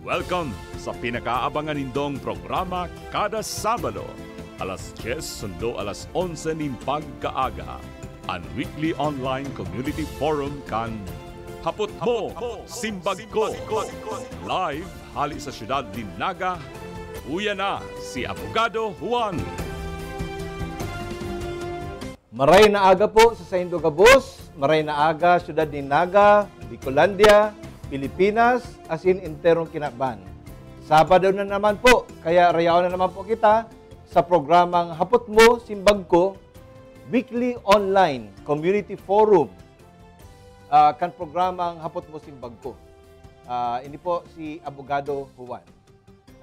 Welcome sa pinakaabangan nindong programa kada Sabado, alas 10 sundo alas 11 nin pagkaaga. Ang weekly online community forum kan Hapot Mo, Simbag Ko. Live hali sa siyudad din Naga. Uya na si Abogado Juan. Maray na aga po sa Saindo Gabos, maray na aga siyudad ni Naga, Bicolandia, Pilipinas, asin enterong Kinakban. Sabado na naman po, kaya rayaw na naman po kita sa programang Hapot Mo, Simbag Ko, weekly online community forum. Kan programang Hapot Mo, Simbag Ko. Ini po si Abogado Juan.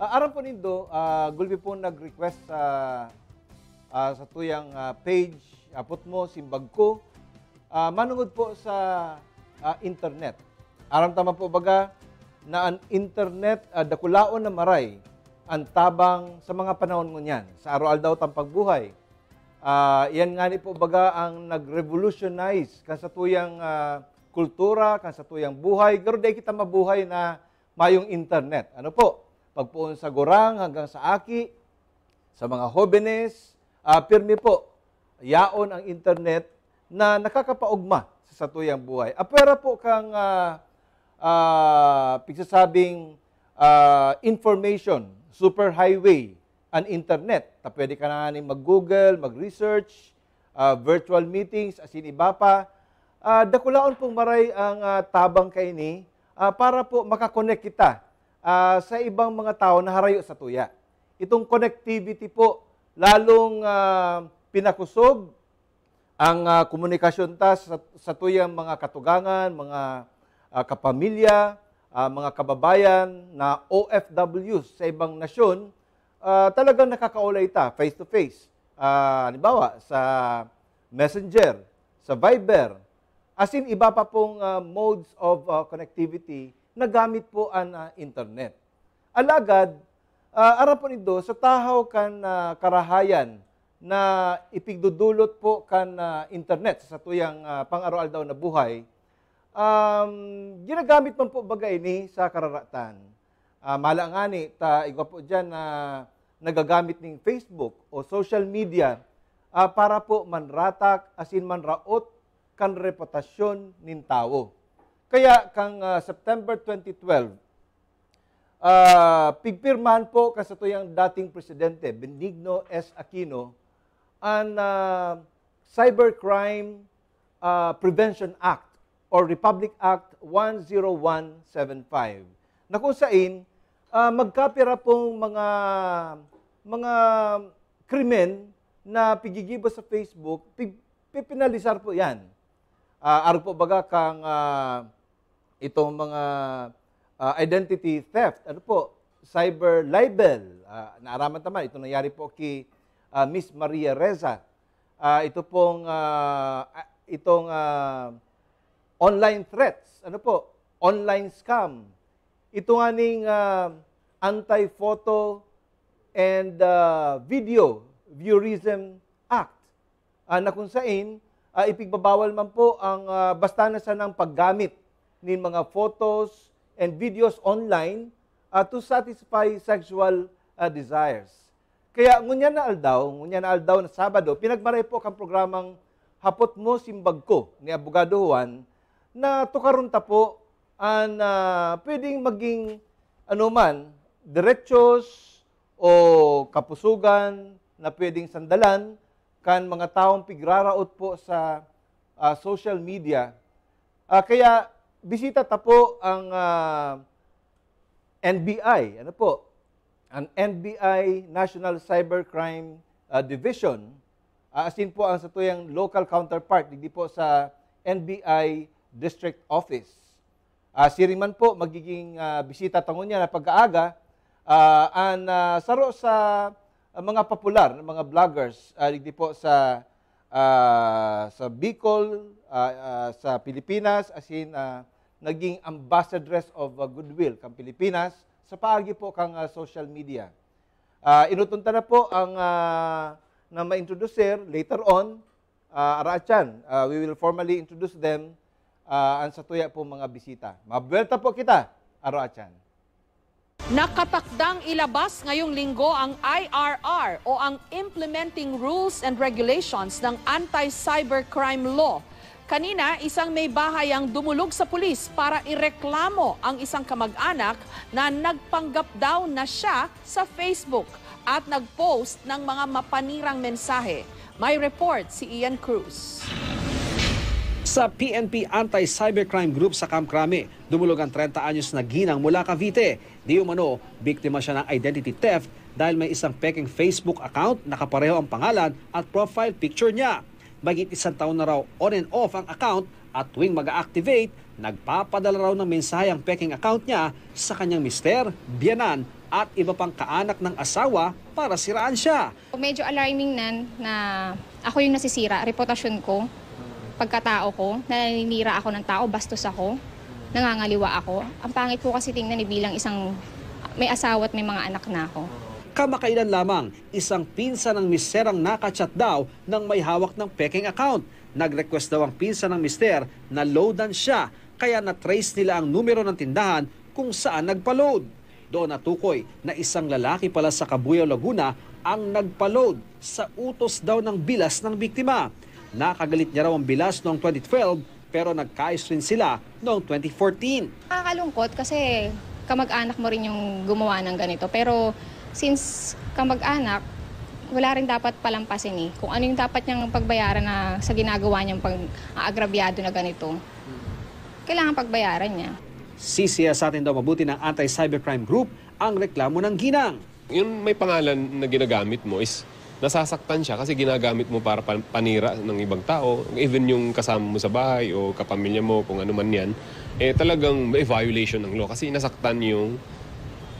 Aram po nindo, gulbi po nag-request sa tuyang page, Hapot Mo, Simbag Ko. Manungod po sa internet. Aram tama po baga na ang internet dakulaon na maray ang tabang sa mga panahon ngunyan. Sa araw-aldaw tang pagbuhay. Yan nga ni po baga ang nag-revolutionize kan sa tuyang kultura, kan sa tuyang buhay. Pero di kita mabuhay na mayong internet. Ano po? Pagpuon sa gurang hanggang sa aki, sa mga jóvenes, pirmi po, yaon ang internet na nakakapaugma sa tuyang buhay. Apera po kang pigsasabing information, superhighway, ang internet. Pwede ka na mag-Google, mag-research, virtual meetings, asin iba pa. Dakulaon pong maray ang tabang kaini para po makakonect kita sa ibang mga tao na harayo sa tuya. Itong connectivity po, lalong pinakusog ang komunikasyon ta sa tuyang mga katugangan, mga kapamilya, mga kababayan na OFWs sa ibang nasyon, talagang nakakaulay ta face-to-face. Halimbawa, sa Messenger, sa Viber, asin iba pa pong modes of connectivity na gamit po ang internet. Alagad, aram po nito, sa tahaw kan karahayan na ipigdudulot po kan internet sa tuyang pang-araw-aldaw na buhay, ginagamit man po bagay ni sa kararatan. Malangani, igwa po dyan na nagagamit ng Facebook o social media para po manratak, asin manraot kan reputasyon nin tao. Kaya kang September 2012, pigpirmahan po kasatuyang dating presidente Benigno S. Aquino ang Cybercrime Prevention Act or Republic Act 10175 na kung saan magkapira pong mga krimen na pigigiba sa Facebook, pipinalisar po yan. Araw po baga kang itong mga identity theft, ano po, cyber libel, naaraman naman, ito nangyari po kay Miss Maria Reza. Ito pong itong online threats, ano po, online scam. Ito nga ning Anti-Photo and Video Voyeurism Act na kung saan ipigbabawal man po ang basta na sanang paggamit ng mga photos and videos online to satisfy sexual desires. Kaya ngunya na aldaw na Sabado, pinagmaray po kang programang Hapot Mo, Simbag Ko ni Abogado Juan na tukarunta po ang pwedeng maging anuman, diretsos o kapusugan na pwedeng sandalan kan mga taong pigraraot po sa social media. Kaya bisita ta po ang NBI, ano po? Ang NBI National Cybercrime Division, asin po ang sa tuyang local counterpart, hindi po sa NBI District Office. Siriman po magiging bisita tangon niya na pag-aaga saro sa mga popular na mga vloggers hindi po sa Bicol, sa Pilipinas, asin naging ambassadress of goodwill kang Pilipinas sa paagi po kang social media. Inutunta na po ang na ma-introducer later on, Araachan. We will formally introduce them ang sa tuya po mga bisita. Mabuelta po kita, Araachan. Nakatakdang ilabas ngayong linggo ang IRR o ang Implementing Rules and Regulations ng Anti-Cybercrime Law. Kanina, isang may bahay ang dumulog sa pulis para ireklamo ang isang kamag-anak na nagpanggap daw na siya sa Facebook at nag-post ng mga mapanirang mensahe. May report si Ian Cruz. Sa PNP Anti-Cybercrime Group sa Camp Crame, dumulog ang 30 anyos na ginang mula Cavite. Di umano, biktima siya ng identity theft dahil may isang peking Facebook account na kapareho ang pangalan at profile picture niya. Magit 1 taon na raw on and off ang account at tuwing mag-activate, nagpapadala raw ng mensahe ang peking account niya sa kanyang mister, biyanan at iba pang kaanak ng asawa para siraan siya. Medyo alarming na ako yung nasisira, reputasyon ko, pagkatao ko, naninira ako ng tao, bastos ako, nangangaliwa ako. Ang pangit po kasi tingnan bilang isang may asawa at may mga anak na ako. Kamakailan lamang, isang pinsan ng mister ang nakachat daw ng may hawak ng peking account. Nag-request daw ang pinsan ng mister na loadan siya, kaya na-trace nila ang numero ng tindahan kung saan nagpa-load. Doon natukoy na isang lalaki pala sa Cabuyao, Laguna ang nagpa-load sa utos daw ng bilas ng biktima. Nakagalit niya raw ang bilas noong 2012 pero nagkaayos rin sila noong 2014. Nakakalungkot kasi kamag-anak mo rin yung gumawa ng ganito. Pero since kamag-anak, wala rin dapat palampasin kung ano yung dapat niyang pagbayaran na sa ginagawa niyang pag-aagrabyado na ganito. Kailangan pagbayaran niya. Sisiya sa atin daw mabuti ng Anti-Cybercrime Group ang reklamo ng ginang. Yung may pangalan na ginagamit mo is nasasaktan siya kasi ginagamit mo para panira ng ibang tao. Even yung kasama mo sa bahay o kapamilya mo, kung ano man yan, talagang may violation ng law kasi nasaktan yung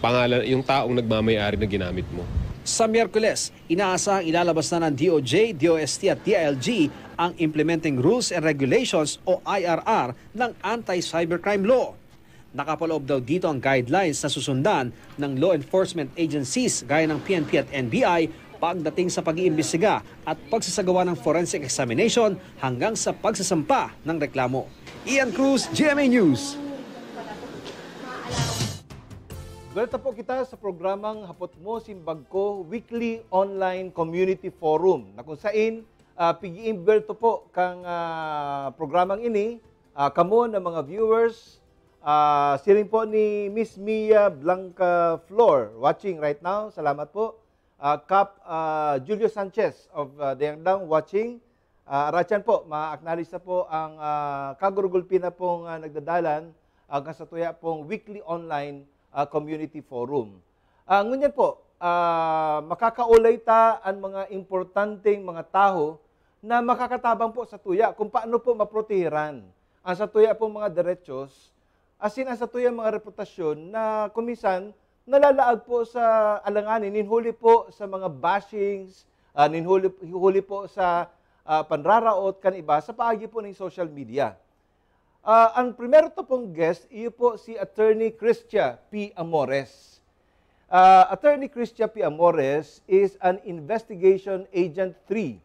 pangalan, yung taong nagmamayari na ginamit mo. Sa Miyerkules, inaasahang ilalabas na ng DOJ, DOST at DILG ang Implementing Rules and Regulations o IRR ng Anti-Cybercrime Law. Nakapaloob daw dito ang guidelines na susundan ng law enforcement agencies gaya ng PNP at NBI pagdating sa pag-iimbestiga at pagsasagawa ng forensic examination hanggang sa pagsasampa ng reklamo. Ian Cruz, GMA News. Welta po kita sa programang Hapot Mo Simbag Ko Weekly Online Community Forum na kung saan pigi-imbelto po kang programang ini kamo ng mga viewers. Siring po ni Miss Mia Blanca Flor watching right now. Salamat po. Cap Julio Sanchez of Dayangdang watching. Arachan po, ma-acknowledge na po ang kagurugulpi na pong nagdadalan hanggang sa tuya pong weekly online community forum. Ngunyan po, makakaulay ta ang mga importanteng mga tao na makakatabang po sa tuya kung paano po maprotehiran ang sa tuya pong mga derechos, asin ang sa tuya mga reputasyon na kumisan nalalaag po sa alanganin, ninhuli po sa mga bashings, ninhuli po sa panraraot kan iba sa paagi po ng social media. Ang primero to pong guest, iyo po si Attorney Cristia P. Amores. Attorney Cristia P. Amores is an Investigation Agent 3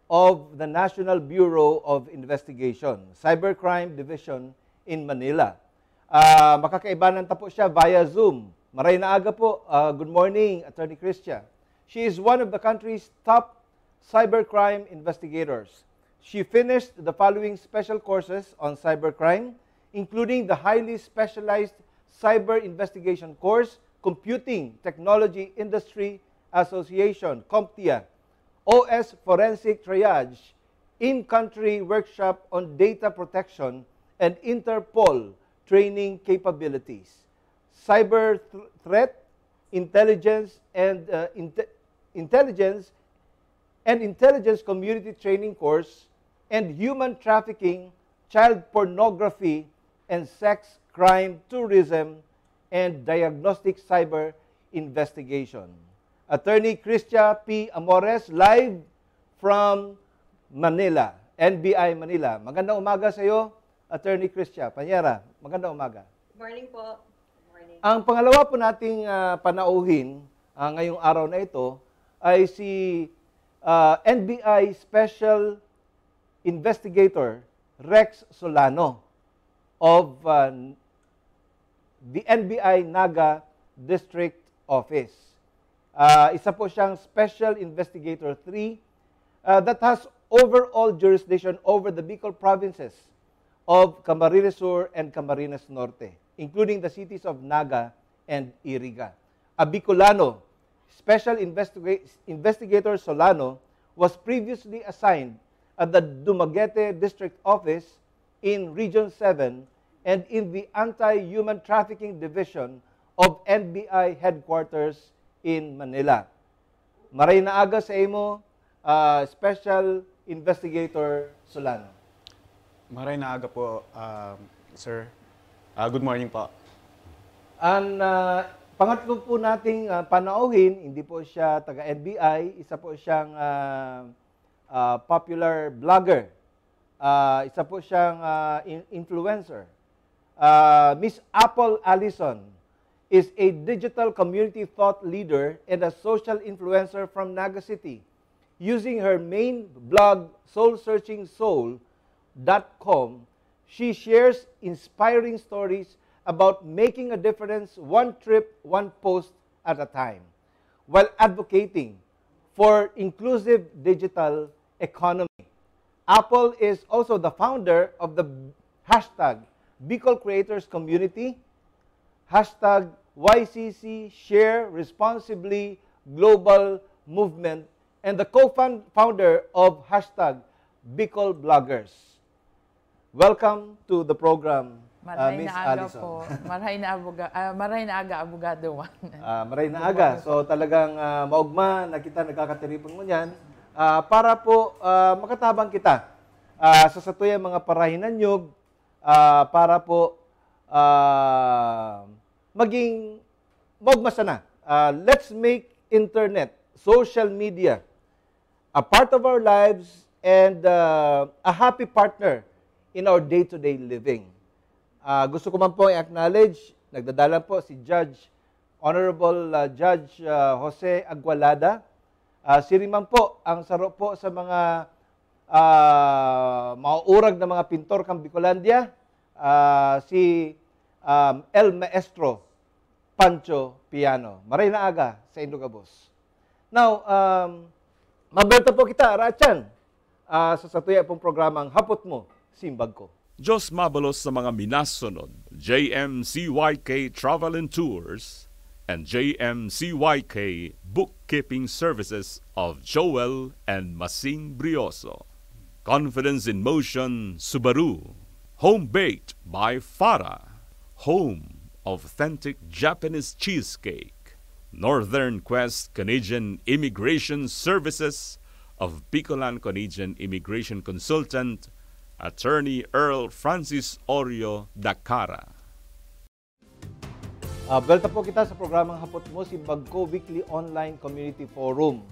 of the National Bureau of Investigation, Cybercrime Division in Manila. Makakaibanan ta po siya via Zoom. Maray na aga po. Good morning, Attorney Cristia. She is one of the country's top cybercrime investigators. She finished the following special courses on cybercrime, including the highly specialized Cyber Investigation Course, Computing Technology Industry Association, CompTIA, OS Forensic Triage, In-Country Workshop on Data Protection, and Interpol Training Capabilities, Cyber Threat Intelligence and Intelligence Community Training Course, and Human Trafficking, Child Pornography, and Sex Crime Tourism, and Diagnostic Cyber Investigation. Attorney Cristia P. Amores, live from Manila, NBI Manila. Magandang umaga sa iyo, Attorney Cristia. Panyera, magandang umaga. Good morning po. Good morning. Ang pangalawa po nating panauhin ngayong araw na ito ay si NBI Special Investigator Rex Solano of the NBI Naga District Office. Isa po siyang Special Investigator 3 that has overall jurisdiction over the Bicol provinces of Camarines Sur and Camarines Norte, including the cities of Naga and Iriga. A Bicolano, Special Investigator Solano, was previously assigned at the Dumaguete District Office in Region 7 and in the Anti-Human Trafficking Division of NBI Headquarters in Manila. Maray na aga sa imo, Special Investigator Solano. Maray na aga po, sir. Good morning po. Ang pangatlo po nating panauhin, hindi po siya taga-NBI, isa po siyang popular vlogger. Isa po siyang influencer. Miss Apple Allison is a digital community thought leader and a social influencer from Naga City. Using her main blog, soulsearchingsoul.com, she shares inspiring stories about making a difference one trip, one post at a time, while advocating for inclusive digital economy. Apple is also the founder of the hashtag Bicol Creators Community, hashtag YCC Share Responsibly Global Movement, and the co-founder of hashtag Bicol Bloggers. Welcome to the program, Miss Allison. Po. Maray na aga, abogado. Maray na aga. So talagang maugma na kita nagkakatiripon mo yan para po makatabang kita sa satuyang mga parahinan nyug para po maging maugmasa na. Let's make internet, social media, a part of our lives and a happy partner in our day-to-day living. Gusto ko man po i-acknowledge, nagdadala po si Honorable Judge Jose Agualada. Siri man po ang saro po sa mga mauurag na mga pintor kang Bicolandia, si El Maestro Pancho Piano. Maray na aga sa Indogabos. Now, mabelta po kita, Rachan, sa satuya pong programang Hapot Mo, Simbag Ko. Diyos mabalos sa mga minasunod, JMCYK Travel and Tours and JMCYK Bookkeeping Services of Joel and Masing Brioso. Confidence in Motion Subaru. Home Baked by Farah. Home of authentic Japanese cheesecake. Northern Quest Canadian Immigration Services of Bicolan Canadian Immigration Consultant, Attorney Earl Francis Orio Dacara. Belta po kita sa programang Hapot Mo, Simbag Ko Weekly Online Community Forum.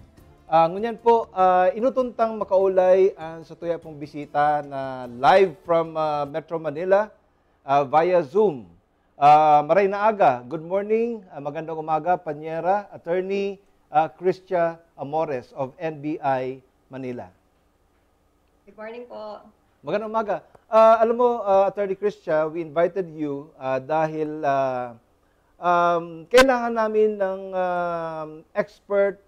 Ngunyan po, inutuntang makaulay ang sa tuya pong bisita na live from Metro Manila via Zoom. Maray na aga. Good morning, magandang umaga, Panyera, Attorney Cristia Amores of NBI Manila. Good morning po. Magandang umaga. Alam mo, Attorney Cristia, we invited you dahil kailangan namin ng expert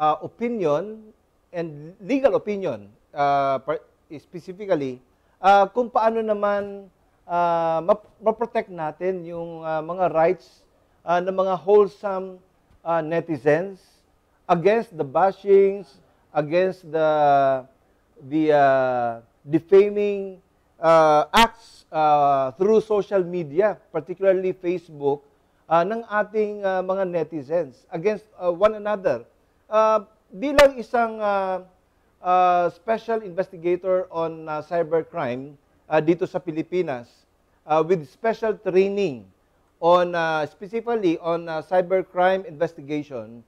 opinion and legal opinion, specifically, kung paano naman ma-protect natin yung mga rights ng mga wholesome netizens against the bashings, against the defaming acts through social media, particularly Facebook, ng ating mga netizens against one another. Bilang isang special investigator on cybercrime dito sa Pilipinas, with special training on specifically on cybercrime investigation,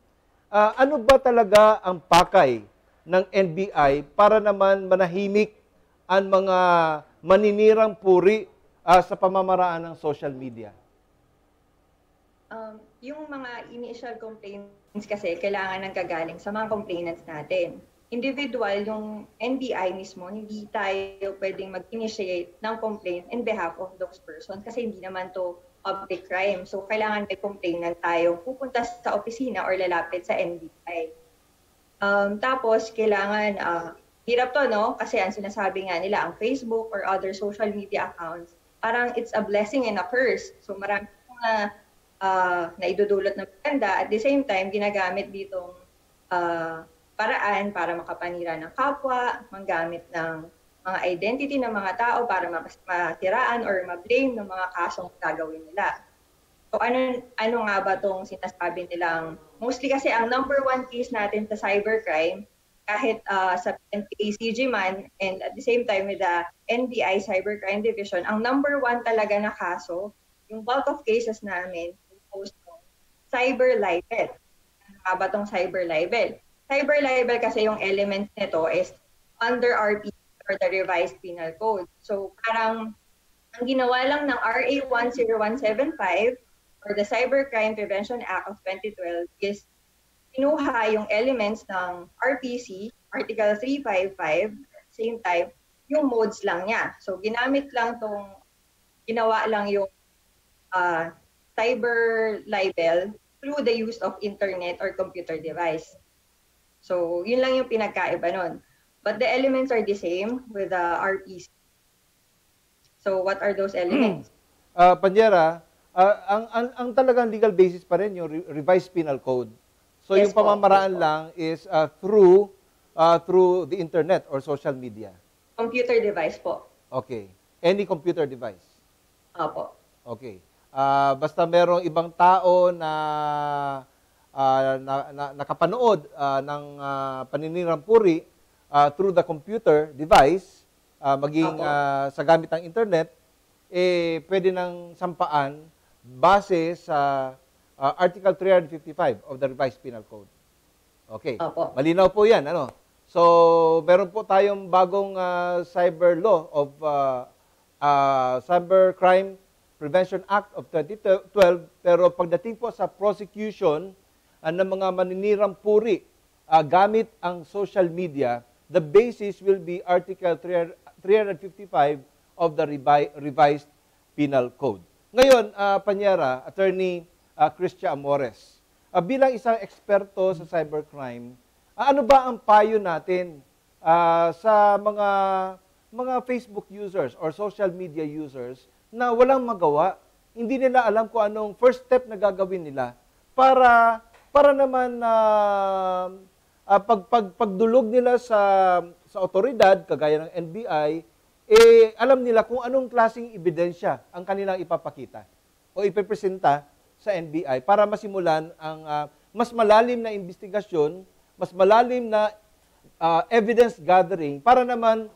ano ba talaga ang pakay ng NBI para naman manahimik ang mga maninirang puri sa pamamaraan ng social media? Yung mga initial complaints kasi kailangan ng kagaling sa mga complainants natin. Individual, yung NBI mismo, hindi tayo pwedeng mag-initiate ng complaint in behalf of those persons kasi hindi naman to public crime. So, kailangan may complainant tayo pupunta sa opisina or lalapit sa NBI. Tapos, kailangan, hirap to, no? Kasi ang sinasabi nga nila, ang Facebook or other social media accounts, parang it's a blessing and a curse. So, marami na naidudulot ng maganda. At the same time, ginagamit ditong paraan para makapanira ng kapwa, manggamit ng mga identity ng mga tao para matiraan or ma-blame ng mga kasong gagawin nila. So ano nga ba itong sinasabi nilang, mostly kasi ang number one case natin sa cybercrime, kahit sa PNP-ACG man, and at the same time with the NBI Cybercrime Division, ang number one talaga na kaso, yung bulk of cases namin, composed ng cyber libel. Ano nga ba itong cyber libel? Cyber libel kasi yung elements nito is under RP or the Revised Penal Code. So parang ang ginawa lang ng RA 10175 or the Cybercrime Prevention Act of 2012 is kinuha yung elements ng RPC, Article 355, same time, yung modes lang niya. So ginamit lang ginawa lang yung cyber libel through the use of internet or computer device. So yun lang yung pinagkaiba nun. But the elements are the same with the RPC. So what are those elements? Panyera, ang talagang legal basis pa rin yung Revised Penal Code. So Yes, yung pamamaraan lang is through the internet or social media. Computer device po. Okay. Any computer device. Opo. Okay. Basta merong ibang tao na nakapanood ng paninirang puri through the computer device, maging sa gamit ng internet, pwede nang sampaan base sa Article 355 of the Revised Penal Code. Okay. Malinaw po yan. Ano? So, meron po tayong bagong cyber law of Cybercrime Prevention Act of 2012, pero pagdating po sa prosecution ng mga maninirang puri gamit ang social media, the basis will be Article 355 of the Revised Penal Code. Ngayon, Panyera, Attorney Cristia Amores, bilang isang eksperto sa cybercrime, ano ba ang payo natin sa mga Facebook users or social media users na walang magawa, hindi nila alam kung anong first step na gagawin nila para naman pagdulog nila sa otoridad, kagaya ng NBI, alam nila kung anong klaseng ebidensya ang kanilang ipapakita o ipipresenta sa NBI para masimulan ang mas malalim na investigasyon, mas malalim na evidence gathering para naman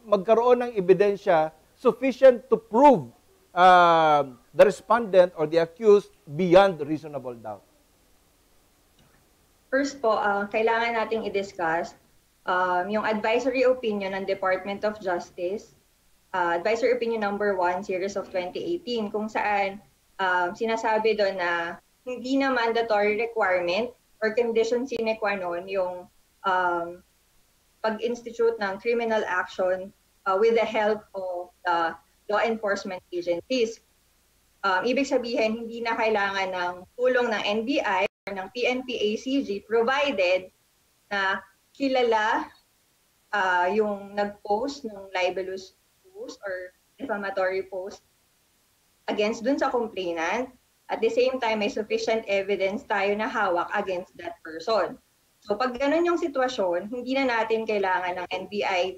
magkaroon ng ebidensya sufficient to prove the respondent or the accused beyond reasonable doubt. First po, kailangan nating i-discuss yung advisory opinion ng Department of Justice, advisory opinion number 1, series of 2018, kung saan sinasabi doon na hindi na mandatory requirement or condition sine qua non yung pag-institute ng criminal action with the help of the law enforcement agencies. Ibig sabihin, hindi na kailangan ng tulong ng NBI or ng PNP-ACG provided na kilala yung nag-post ng libelous post or defamatory post against dun sa complainant. At the same time, may sufficient evidence tayo na hawak against that person. So pag ganun yung sitwasyon, hindi na natin kailangan ng NBI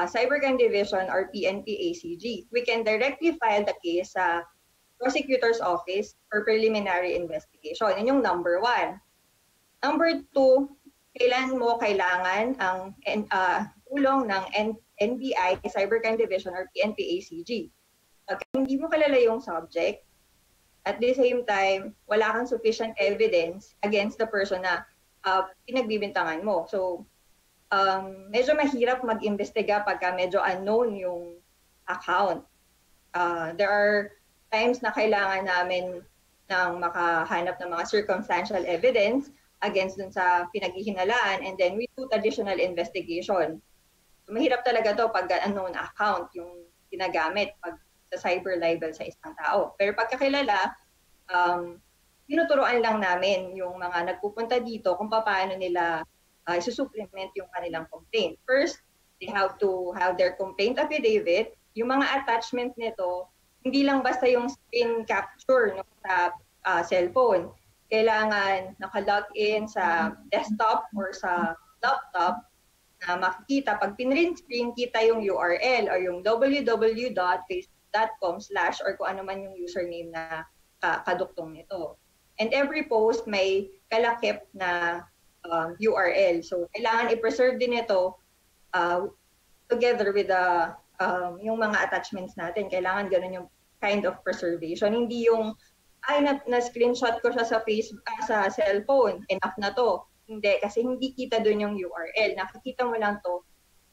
Cybercrime Division or PNP-ACG. We can directly file the case sa prosecutor's office for preliminary investigation. Yun yung number 1. Number 2, kailan mo kailangan ang tulong ng NBI Cybercrime Division or PNP-ACG. Pag hindi mo kilala yung subject, at the same time, wala kang sufficient evidence against the person na pinagbibintangan mo. So, medyo mahirap mag-imbestiga pagka medyo unknown yung account. There are times na kailangan namin ng makahanap ng mga circumstantial evidence against dun sa pinaghihinalaan, and then we do additional investigation. So, mahirap talaga to pag unknown account yung ginagamit pag sa cyber libel sa isang tao. Pero pagkakilala, tinuturuan lang namin yung mga nagpupunta dito kung paano nila isusupplement yung kanilang complaint. First, they have to have their complaint affidavit. Yung mga attachment nito, hindi lang basta yung screen capture no, sa cellphone. Kailangan naka-login sa desktop or sa laptop na makikita. Pag pinrint screen, kita yung URL or yung www.facebook.com/ or kung ano man yung username na kaduktong nito. And every post may kalakip na URL. So, kailangan i-preserve din ito together with yung mga attachments natin. Kailangan ganun yung kind of preservation. Hindi yung, na-screenshot ko siya sa Facebook, sa cellphone, enough na to. Hindi, kasi hindi kita dun yung URL. Nakikita mo lang to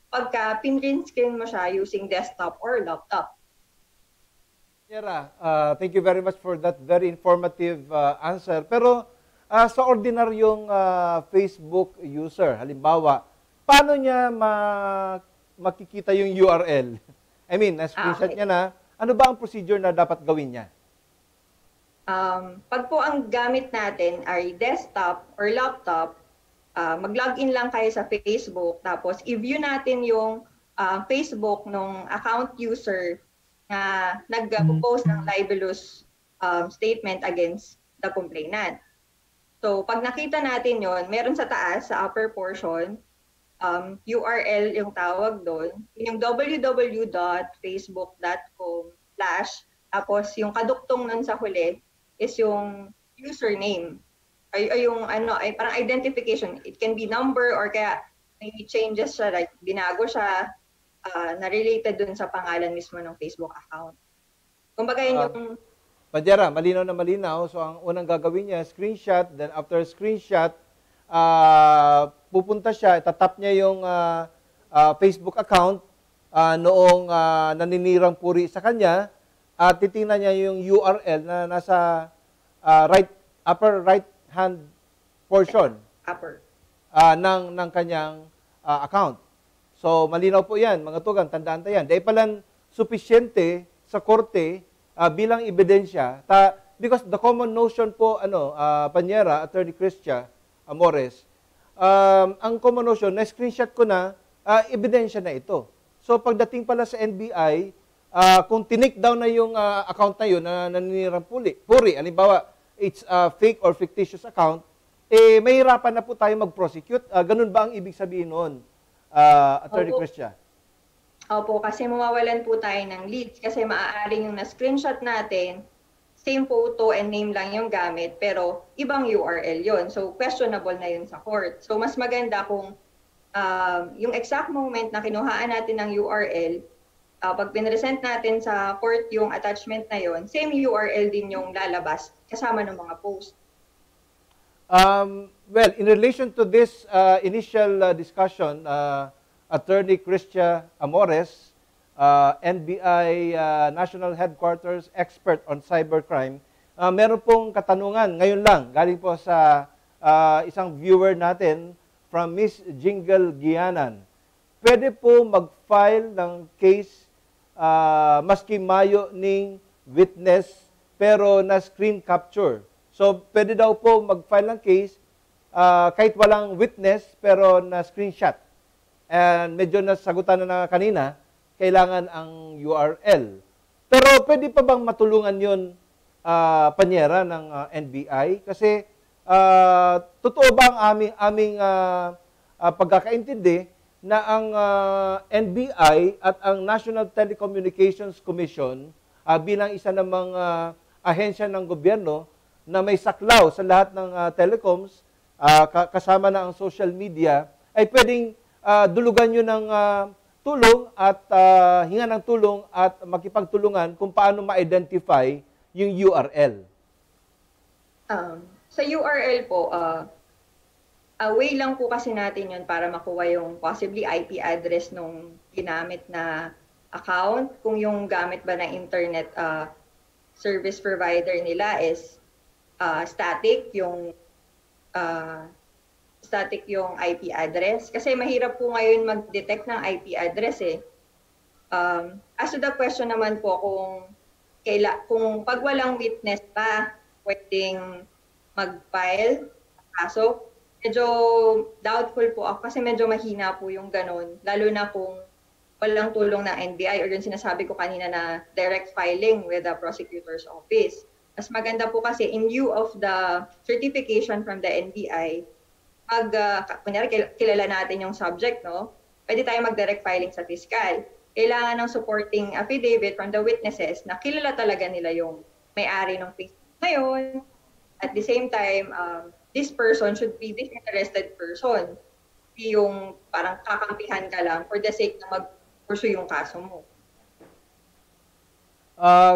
pagka pinrint screen mo siya using desktop or laptop. Yara, thank you very much for that very informative answer. Pero sa ordinaryong Facebook user, halimbawa, paano niya makikita yung URL? I mean, na-screenshot niya na, ano ba ang procedure na dapat gawin niya? Pag po ang gamit natin ay desktop or laptop, mag-login lang kayo sa Facebook, tapos i-view natin yung Facebook ng account user na nag-post ng libelous statement against the complainant. So, pag nakita natin yon, meron sa taas, sa upper portion, URL yung tawag doon, yung www.facebook.com/ tapos yung kaduktong nun sa huli is yung username. Ay yung ay parang identification. It can be number or kaya may changes siya, like binago siya na related dun sa pangalan mismo ng Facebook account. Kumbaga yun yung... Panyera, malinaw na malinaw. So, ang unang gagawin niya, screenshot. Then, after screenshot, pupunta siya, itatap niya yung Facebook account noong naninirang puri sa kanya at titingnan niya yung URL na nasa upper right hand portion ng kanyang account. So, malinaw po yan, mga tugang, tandaan tayo yan. Dahil palang sufisyente sa korte bilang ebidensya, because the common notion po, Panyera, Attorney Cristia Amores, ang common notion, na-screenshot ko na, ebidensya na ito. So, pagdating pala sa NBI, kung tinik down na yung account na yun, na naninirang puri, halimbawa, it's a fake or fictitious account, mahirapan na po tayo mag-prosecute. Ganun ba ang ibig sabihin noon? Attorney Cristia? Opo, kasi mawawalan po tayo ng leads kasi maaaring yung na-screenshot natin, same photo and name lang yung gamit, pero ibang URL yon. So, questionable na yun sa court. So, mas maganda kung yung exact moment na kinuhaan natin ng URL, pag pinresent natin sa court yung attachment na yon, same URL din yung lalabas kasama ng mga post. Well, in relation to this initial discussion, Attorney Cristia Amores, NBI National Headquarters Expert on Cybercrime, meron pong katanungan ngayon lang, galing po sa isang viewer natin from Miss Jingle Gianan. Pwede po mag-file ng case maski mayo ning witness pero na screen capture. So, pwede daw po mag-file ng case kahit walang witness pero na screenshot. And medyo nasagutan na kanina, kailangan ang URL. Pero pwede pa bang matulungan yun, Panyera, ng NBI? Kasi totoo ba ang aming pagkakaintindi na ang NBI at ang National Telecommunications Commission bilang isa namang ahensya ng gobyerno na may saklaw sa lahat ng telecoms, kasama na ang social media, ay pwedeng dulugan nyo ng tulong at hinga ng tulong at makipagtulungan kung paano ma-identify yung URL. Sa URL po, way lang po kasi natin yun para makuha yung possibly IP address nung ginamit na account. Kung yung gamit ba na internet service provider nila is static yung IP address. Kasi mahirap po ngayon mag-detect ng IP address eh. As to the question naman po kung pag walang witness pa, pwedeng mag-file kaso, medyo doubtful po ako kasi medyo mahina po yung ganun, lalo na kung walang tulong ng NBI or yung sinasabi ko kanina na direct filing with the prosecutor's office. Mas maganda po kasi in lieu of the certification from the NBI, kunyari kilala natin yung subject, no? Pwede tayo mag-direct filing sa fiscal. Kailangan ng supporting affidavit from the witnesses na kilala talaga nila yung may-ari ng Facebook ngayon. At the same time, this person should be disinterested person. Hindi yung parang kakampihan ka lang for the sake na mag-pursue yung kaso mo.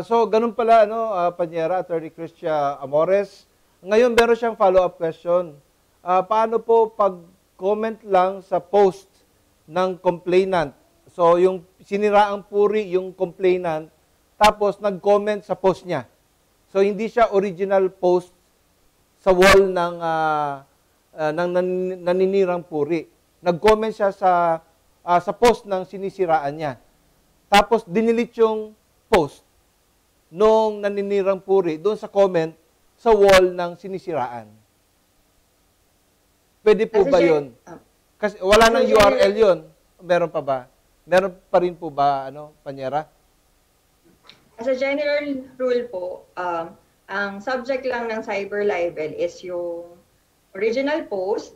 So, ganun pala, Panyera, Attorney Cristia Amores. Ngayon, meron siyang follow-up question. Paano po pag-comment lang sa post ng complainant? So, yung siniraang puri yung complainant, tapos nag-comment sa post niya. So, hindi siya original post sa wall ng naninirang puri. Nag-comment siya sa post ng sinisiraan niya. Tapos, dinilit yung post nung naninirang puri doon sa comment sa wall ng sinisiraan. Pwede po ba yun? Kasi wala nang URL yun. Meron pa ba? Meron pa rin po ba, Panyera? As a general rule po, ang subject lang ng cyber libel is yung original post,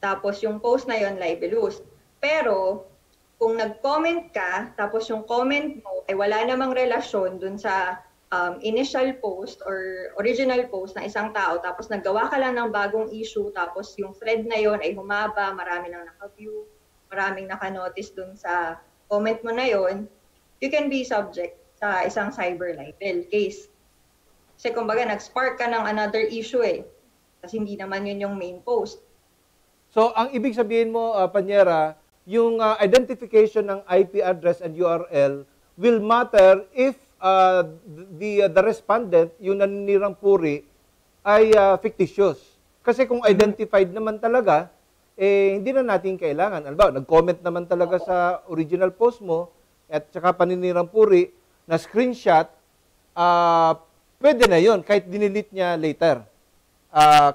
tapos yung post na yon libelous. Pero, kung nag-comment ka, tapos yung comment mo ay wala namang relasyon dun sa initial post or original post ng isang tao, tapos naggawa ka lang ng bagong issue, tapos yung thread na yon ay humaba, marami nang naka-view, maraming naka-notice dun sa comment mo na yon, you can be subject sa isang cyber libel case. Kasi kumbaga, nag-spark ka ng another issue kasi hindi naman yun yung main post. So, ang ibig sabihin mo, Panyera, yung identification ng IP address and URL will matter if the respondent, yung naninirang puri, ay fictitious. Kasi kung identified naman talaga, hindi na natin kailangan. Alba, nag-comment naman talaga sa original post mo at saka paninirang puri na screenshot, pwede na yon kahit dinilit niya later.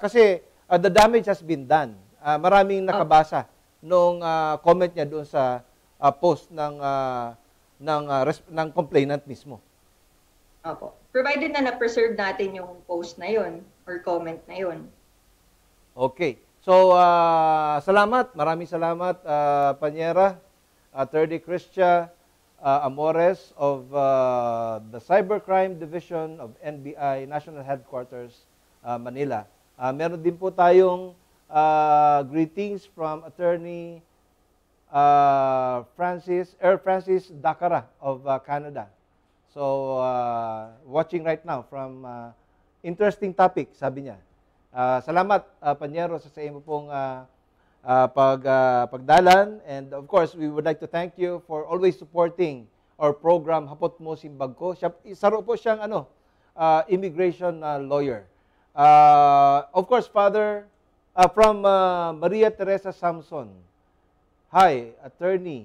Kasi the damage has been done. Maraming nakabasa nung comment niya doon sa post ng complainant mismo. Opo. Provided na na-preserve natin yung post na yon or comment na yon. Okay. So, salamat. Maraming salamat, Panyera, Attorney Cristia Amores of the Cybercrime Division of NBI National Headquarters, Manila. Meron din po tayong greetings from Attorney Francis Dakara of Canada. So, watching right now from interesting topic, sabi niya. Salamat, Panyero, sa iyo pong pagdalan. And of course, we would like to thank you for always supporting our program, Hapot Mo Simbag Ko. Isa po siyang immigration lawyer. Of course, Father, from Maria Teresa Samson. Hi, attorney.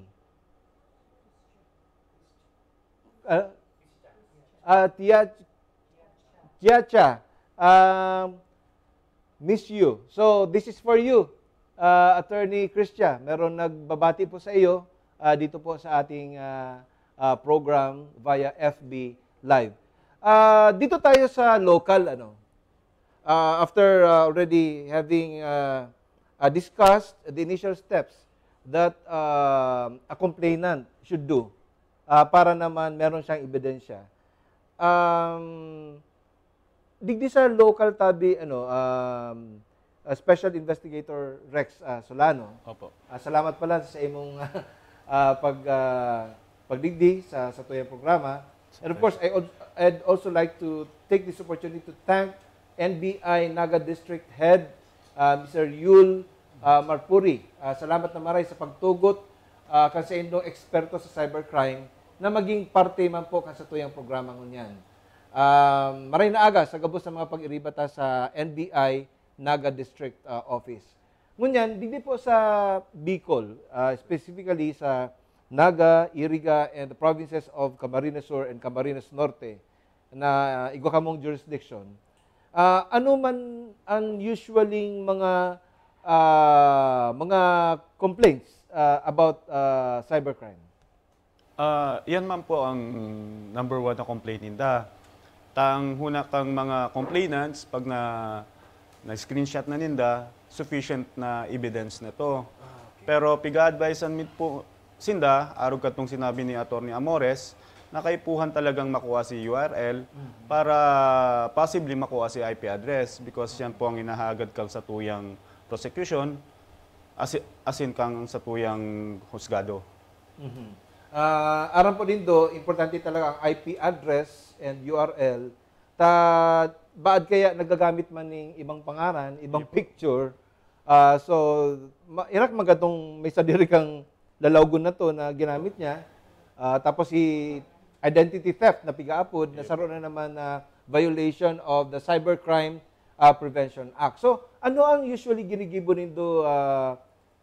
Tiacha, miss you. So, this is for you, Attorney Cristia. Meron nagbabati po sa iyo dito po sa ating program via FB Live. Dito tayo sa local, after already having discussed the initial steps that a complainant should do para naman meron siyang ebidensya. Digdi sa local tabi, Special Investigator Rex Solano. Opo. Salamat pala sa imong pagdigdi sa tuyang programa. And of course, I'd also like to take this opportunity to thank NBI Naga District Head, Mr. Yul Marpuri. Salamat na maray sa pagtugot kasi indong eksperto sa cybercrime na maging parte man po sa tuyang programa ngunyan. Maray na aga sa gabos sa mga pag-iribata sa NBI Naga District Office. Ngunyan, hindi po sa Bicol, specifically sa Naga, Iriga, and the provinces of Camarines Sur and Camarines Norte na Iguacamong jurisdiction. Ano man ang usually mga complaints about cybercrime? Yan man po ang number 1 na complaint ninda. Tang huna kang mga complainants, pag na-screenshot na ninda, sufficient na evidence na to. Pero piga-advisean mit po sinda, arog katong sinabi ni Atty. Amores, na kaipuhan talagang makuha si URL para possibly makuha si IP address because yan po ang inahagad kang sa tuyang prosecution asin kang sa tuyang husgado. Aram po din do, importante talaga ang IP address and URL. Baad kaya nagagamit man ng ibang pangaran, ibang picture. So, irak magatong may sadiri kang lalawgon na to na ginamit niya. Tapos si identity theft na pigaapod, nasaro na naman na violation of the Cybercrime Prevention Act. So, ano ang usually ginigibo nindo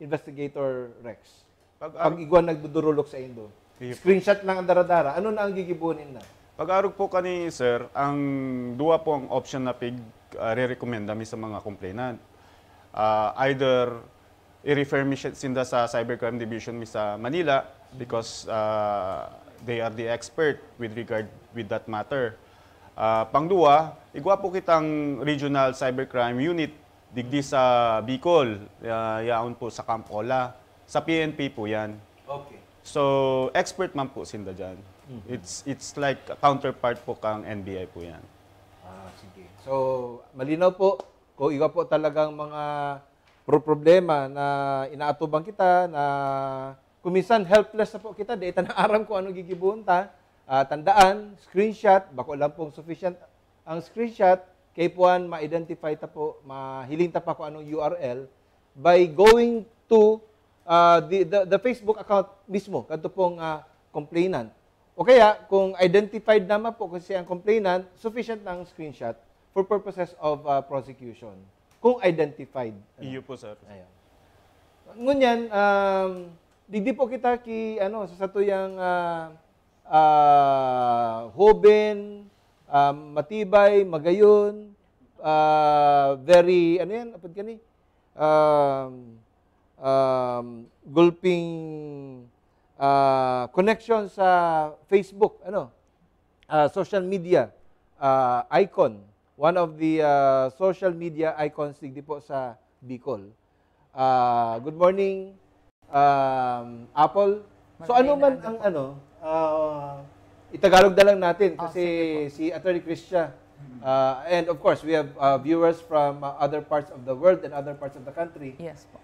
Investigator Rex? Pag iguan nagdudurulok sa indo. Screenshot lang ang daradara. Ano na ang gigibunin na? Pag-arog po kani sir, ang duwa po ang option na re-recommenda mi sa mga complainant. Either i-refer mi sinda sa Cybercrime Division mi sa Manila because they are the expert with regard with that matter. Pangduwa, igwa po kitang Regional Cybercrime Unit digdi sa Bicol, yaon po sa Camp Ola. Sa PNP po yan. Okay. So, expert man po sinda dyan. It's like a counterpart po kang NBI po yan. Sige. So, malinaw po, kung iwa po talagang mga problema na inaatubang kita, na kuminsan helpless na po kita, dahil tanang kung ano gigibuon ta, tandaan, screenshot, bako lang pong sufficient ang screenshot, kay puan ma-identify ta po, mahiling ta pa kung anong URL, by going to the Facebook account mismo, kanto pong complainant. O kaya, kung identified naman po kasi ang complainant, sufficient ng screenshot for purposes of prosecution. Kung identified. Iyo po, sir. Ayan. Ngunyan, di po kita sa satuyang Hoben, matibay, magayon, very, apod ka ni? Gulping connection sa Facebook, social media icon. One of the social media icons digdi po sa Bicol. Good morning, Apple. So ano man ang itagalog na lang natin kasi si Attorney Christia and of course we have viewers from other parts of the world and other parts of the country. Yes po.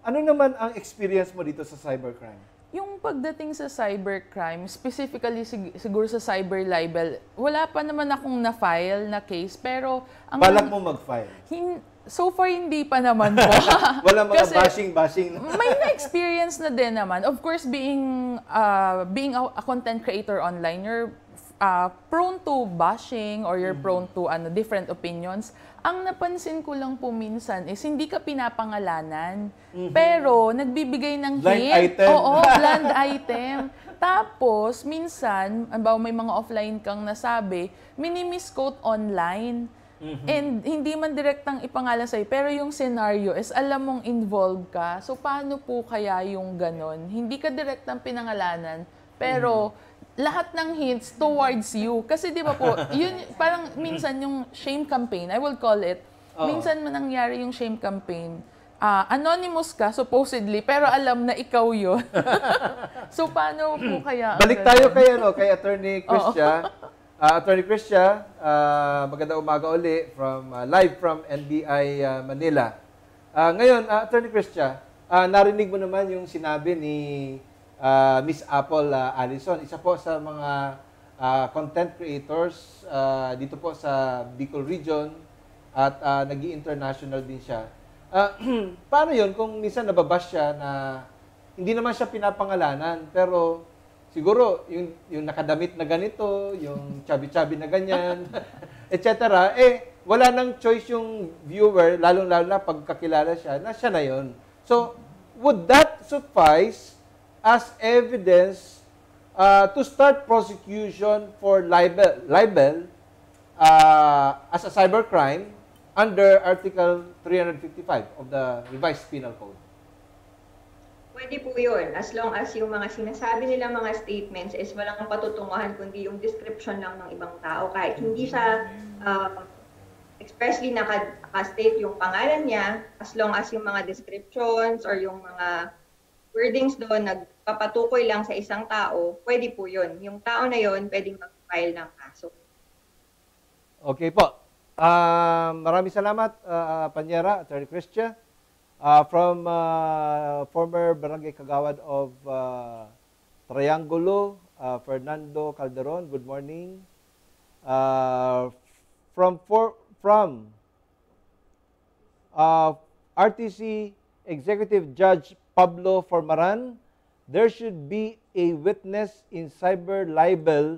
Ano naman ang experience mo dito sa cybercrime? Yung pagdating sa cybercrime, specifically siguro sa cyber libel, wala pa naman akong na-file na case, pero ang balak mo mag-file? So far, hindi pa naman po. Wala mga bashing. May na-experience na din naman. Of course, being a content creator online, you're prone to bashing or you're prone to different opinions. Ang napansin ko lang po minsan is hindi ka pinapangalanan, pero nagbibigay ng blind hint. item. Oo, blind item. Tapos, minsan, may mga offline kang nasabi, mini-misquote online. And hindi man direktang ipangalan sa'yo, pero yung scenario is alam mong involved ka. So, paano po kaya yung ganon? Hindi ka direktang pinangalanan, pero lahat ng hints towards you. Kasi di ba po, yun, parang minsan yung shame campaign, I will call it, minsan nangyari yung shame campaign, anonymous ka, supposedly, pero alam na ikaw yun. So, paano po kaya? Balik tayo kay Attorney Christia. Attorney Christia, magandang umaga uli live from NBI Manila. Ngayon, Attorney Christia, narinig mo naman yung sinabi ni Miss Apple Allison, isa po sa mga content creators dito po sa Bicol Region at nag-i-international din siya. Paano yun kung minsan nababash siya na hindi naman siya pinapangalanan pero siguro yung nakadamit na ganito, yung chubby-chubby na ganyan, etc. Wala nang choice yung viewer, lalong-lalo na pagkakilala siya, na siya na yun. So, would that suffice as evidence to start prosecution for libel as a cybercrime under Article 355 of the Revised Penal Code? Pwede po yun, as long as yung mga sinasabi nila mga statements is walang patutunguhan kundi yung description lang ng ibang tao. Kahit hindi siya expressly naka-state yung pangalan niya, as long as yung mga descriptions or yung mga wordings doon nagpapatukoy lang sa isang tao, pwede po yun. Yung tao na yun, pwedeng mag-file ng kaso. Okay po. Maraming salamat, Panyera, Attorney Cristia. From former Barangay Kagawad of Triangulo, Fernando Calderon, good morning. From RTC Executive Judge Pablo Formaran, there should be a witness in cyber libel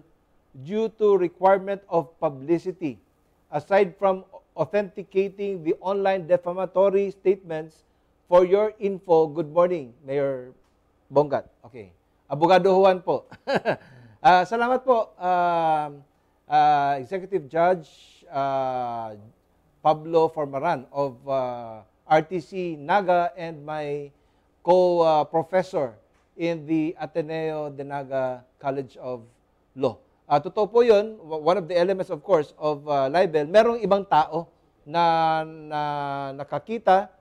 due to requirement of publicity. Aside from authenticating the online defamatory statements, for your info, good morning, Mayor Bongat. Okay. Abogado Juan po. Salamat po, Executive Judge Pablo Formaran of RTC Naga and my co-professor in the Ateneo de Naga College of Law. Totoo po yun, one of the elements of course of libel, merong ibang tao na nakakita,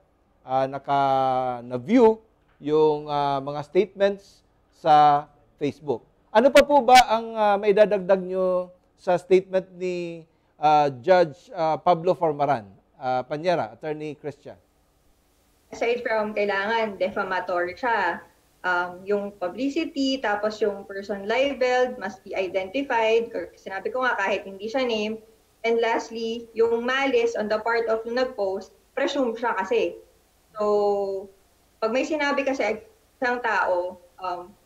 na-view yung mga statements sa Facebook. Ano pa po ba ang maidadagdag nyo sa statement ni Judge Pablo Formaran? Panyera, Attorney Cristia. Aside from kailangan defamatory siya, yung publicity, tapos yung person libeled must be identified. Sinabi ko nga kahit hindi siya named. And lastly, yung malice on the part of yung nag-post, presume siya kasi. So, pag may sinabi kasi isang tao,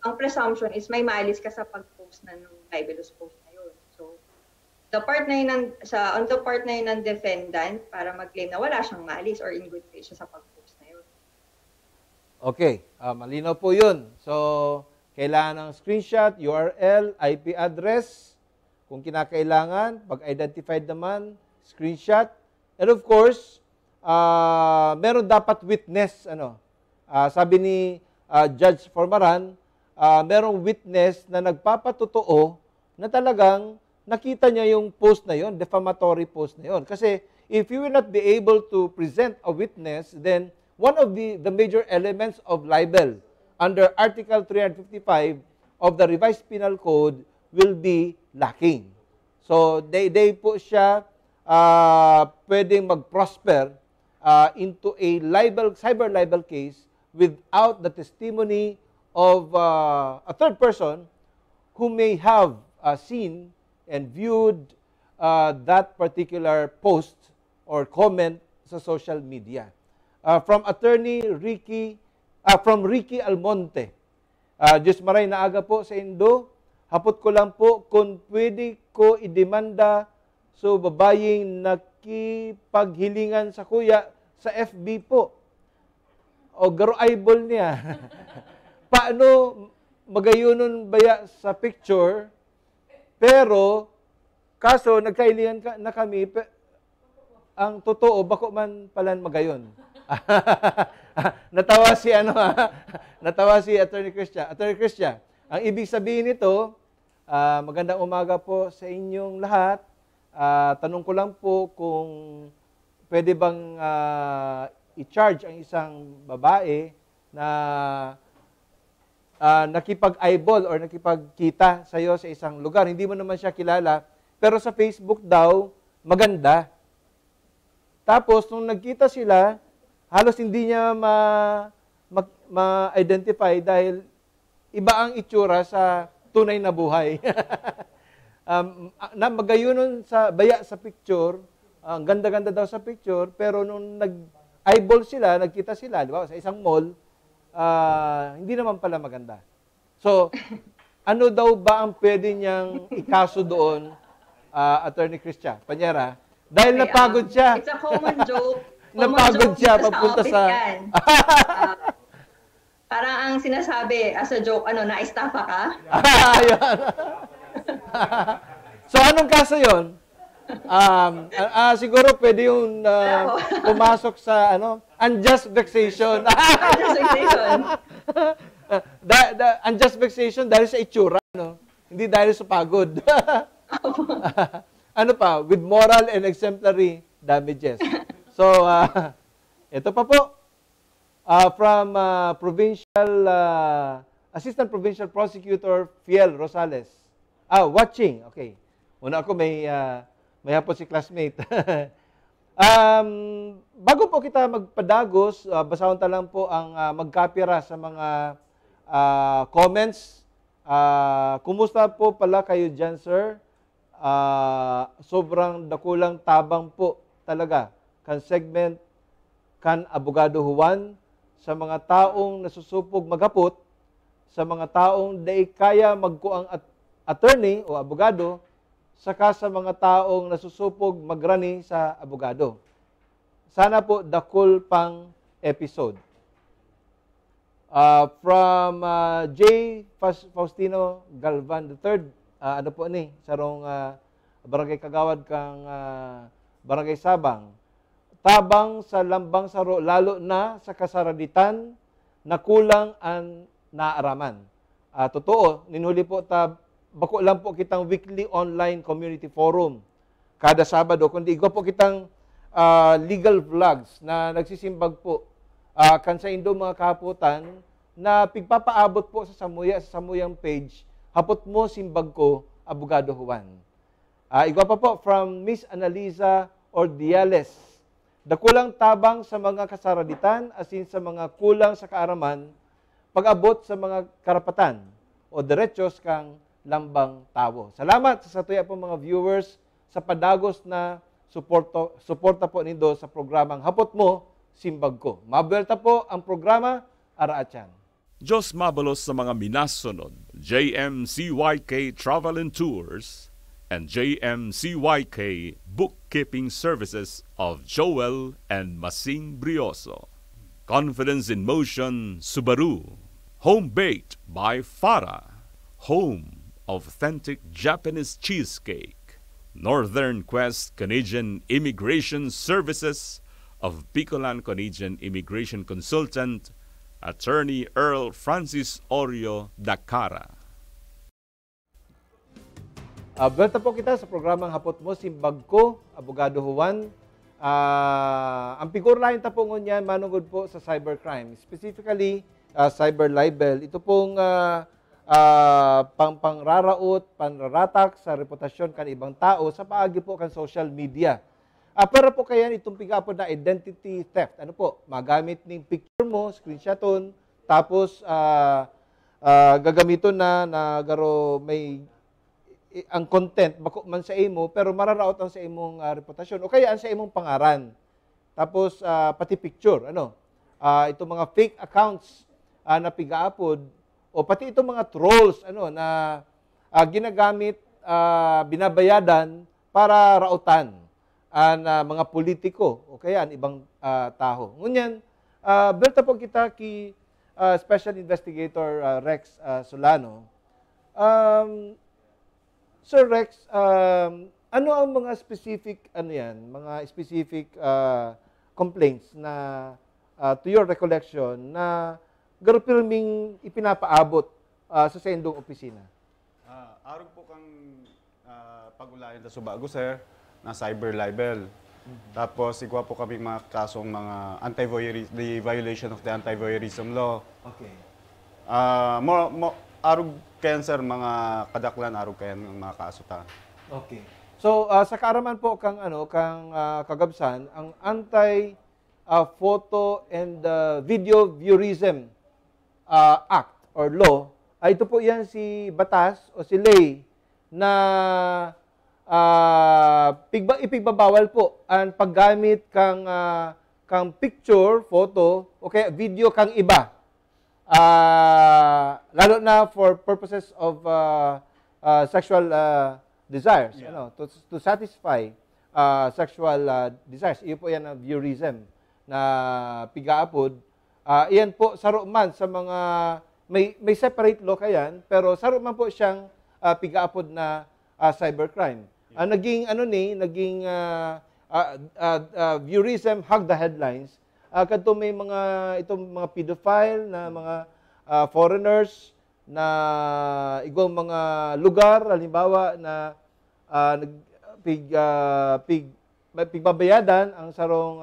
ang presumption is may malice ka sa pag-post na ng libelous post na yun. So, on the part na yun ng defendant para mag-claim na wala siyang malice or in good faith siya sa pag-post na yun. Okay, malinaw po yun. So, kailangan ng screenshot, URL, IP address, kung kinakailangan, pag-identified naman, screenshot, and of course, meron dapat witness, sabi ni Judge Formaran, merong witness na nagpapatotoo na talagang nakita niya yung post na yon, defamatory post na yon. Kasi if you will not be able to present a witness, then one of the major elements of libel under Article 355 of the Revised Penal Code will be lacking. So they po siya pwedeng mag-prosper into a cyber libel case without the testimony of a third person who may have seen and viewed that particular post or comment sa social media. From Ricky Almonte, Diyos maray na aga po sa Indo, hapot ko lang po kung pwede ko idemanda so babaying nakipaghilingan sa kuya sa FB po. O garo eyeball niya. Paano magayunon baya sa picture, pero kaso nagkailingan na kami, ang totoo, bako man palan magayon. Natawa si Attorney Cristia. Attorney Cristia, ang ibig sabihin nito, magandang umaga po sa inyong lahat. Tanong ko lang po kung pwede bang i-charge ang isang babae na nakipag-eyeball or nakipagkita sa iyo sa isang lugar. Hindi mo naman siya kilala, pero sa Facebook daw, maganda. Tapos, nung nagkita sila, halos hindi niya ma-identify dahil iba ang itsura sa tunay na buhay. Na magayunon sa baya sa picture, ang ganda-ganda daw sa picture, pero nung nag-eyeball sila, nagkita sila, di ba, sa isang mall, hindi naman pala maganda. So, ano daw ba ang pwede niyang ikaso doon, Attorney Cristia Panyera? Dahil okay, napagod siya. It's a common joke. Napagod siya papunta sa... Parang ang sinasabi as a joke, na-estafa ka? Ayun. So, anong kaso yun? Siguro pwede yung pumasok sa unjust vexation. Unjust vexation. Unjust vexation dahil sa itsura, hindi dahil sa pagod. Ano pa? With moral and exemplary damages. So, ito pa po. From Assistant Provincial Prosecutor Fiel Rosales. Watching. Okay. Una ako may hapon si classmate. Bago po kita magpadagos, basahon ta lang po ang magkapira sa mga comments. Kumusta po pala kayo dyan, sir? Sobrang dakulang tabang po talaga. Kan segment, kan abogado Juan, sa mga taong nasusupog maghapot, sa mga taong di kaya magkuang attorney o abogado, saka sa mga taong nasusupog magrani sa abogado. Sana po dakol pang episode. From J. Faustino Galvan III, ano po ni, sarong barangay Kagawad kang barangay Sabang. Tabang sa lambang saro, lalo na sa kasaraditan na kulang ang naaraman. Totoo, ninhuli po bako lang po kitang weekly online community forum kada Sabado, kundi igwa po kitang legal vlogs na nagsisimbag po kan sa indo mga kahaputan na pigpapaabot po sa samuyang page, hapot mo simbag ko, Abogado Juan. Igwa pa po from Miss Analiza Ordiales. Dakulang tabang sa mga kasaraditan, asin sa mga kulang sa kaaraman, pag-abot sa mga karapatan o derechos kang lambang tawo. Salamat sa tuya po mga viewers sa padagos na suporta po nindo sa programang Hapot Mo, Simbag Ko. Mabuelta po ang programa Araatyan. Diyos mabalos sa mga minasunod, JMCYK Travel and Tours and JMCYK Bookkeeping Services of Joel and Masing Brioso. Confidence in Motion Subaru. Home Baked by Farah. Home of authentic Japanese cheesecake. Northern Quest Canadian Immigration Services of Bicolan Canadian Immigration Consultant, Attorney Earl Francis Orio Dacara. Berta po kita sa programang Hapot Mo, Simbag Ko, Abogado Juan. Ang pigurlahin ta po ngunyan, manungod po sa cybercrime. Specifically, cyber libel. Ito pong pangraraot, panraratak sa reputasyon kan ibang tao sa paagi po kan social media. Pero po kaya itong piga po na identity theft. Ano po? Magamit ng picture mo, screenshoton, tapos gagamiton na garo may ang content bako man sa imo pero mararaot ang sa imong reputasyon o kaya ang sa imong pangaran. Tapos pati picture, itong mga fake accounts na pigaapod o pati itong mga trolls na ginagamit, binabayadan para rautan ang mga politiko o kaya ang ibang tao. Ngunyan, berta po kita ki Special Investigator Rex Solano. Sir Rex, ano ang mga specific mga specific complaints na to your recollection na garapilming ipinapaabot sa sendong opisina? Arog po kang pagulayan sa subago, sir, na cyber libel. Tapos, igwa po kami mga kasong mga the violation of the anti-voyeurism law. Okay. Arog kayan, sir, mga kadaklan, arog kayan ng mga kaso ta. Okay. So, sa kaaraman po kang kagabsan, ang anti-photo and video voyeurism act or law, ito po yan si batas o si ley na ipigbabawal po ang paggamit kang picture, photo, o kaya video kang iba. Lalo na for purposes of sexual desires, to satisfy sexual desires. Iyo po yan ang voyeurism na pigaapod. Iyan po saruman sa mga may separate law kayan, pero saro man po siyang pigaapod na cybercrime. Naging voyeurism hug the headlines. Kadto may itong mga pedophile na mga foreigners na igong mga lugar, halimbawa na pigbabayadan ang sarong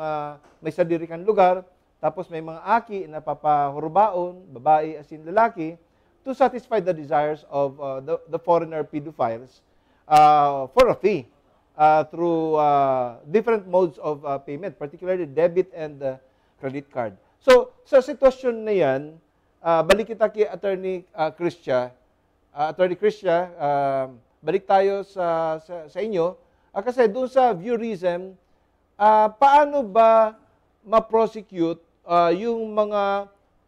may sadirikan lugar, tapos may mga aki na papahurbaon, babae as in lalaki, to satisfy the desires of the foreigner pedophiles for a fee through different modes of payment, particularly debit and credit card. So, sa sitwasyon na yan, balik kita kay Attorney Cristia. Attorney Cristia, balik tayo sa inyo. Kasi doon sa voyeurism, paano ba ma-prosecute yung mga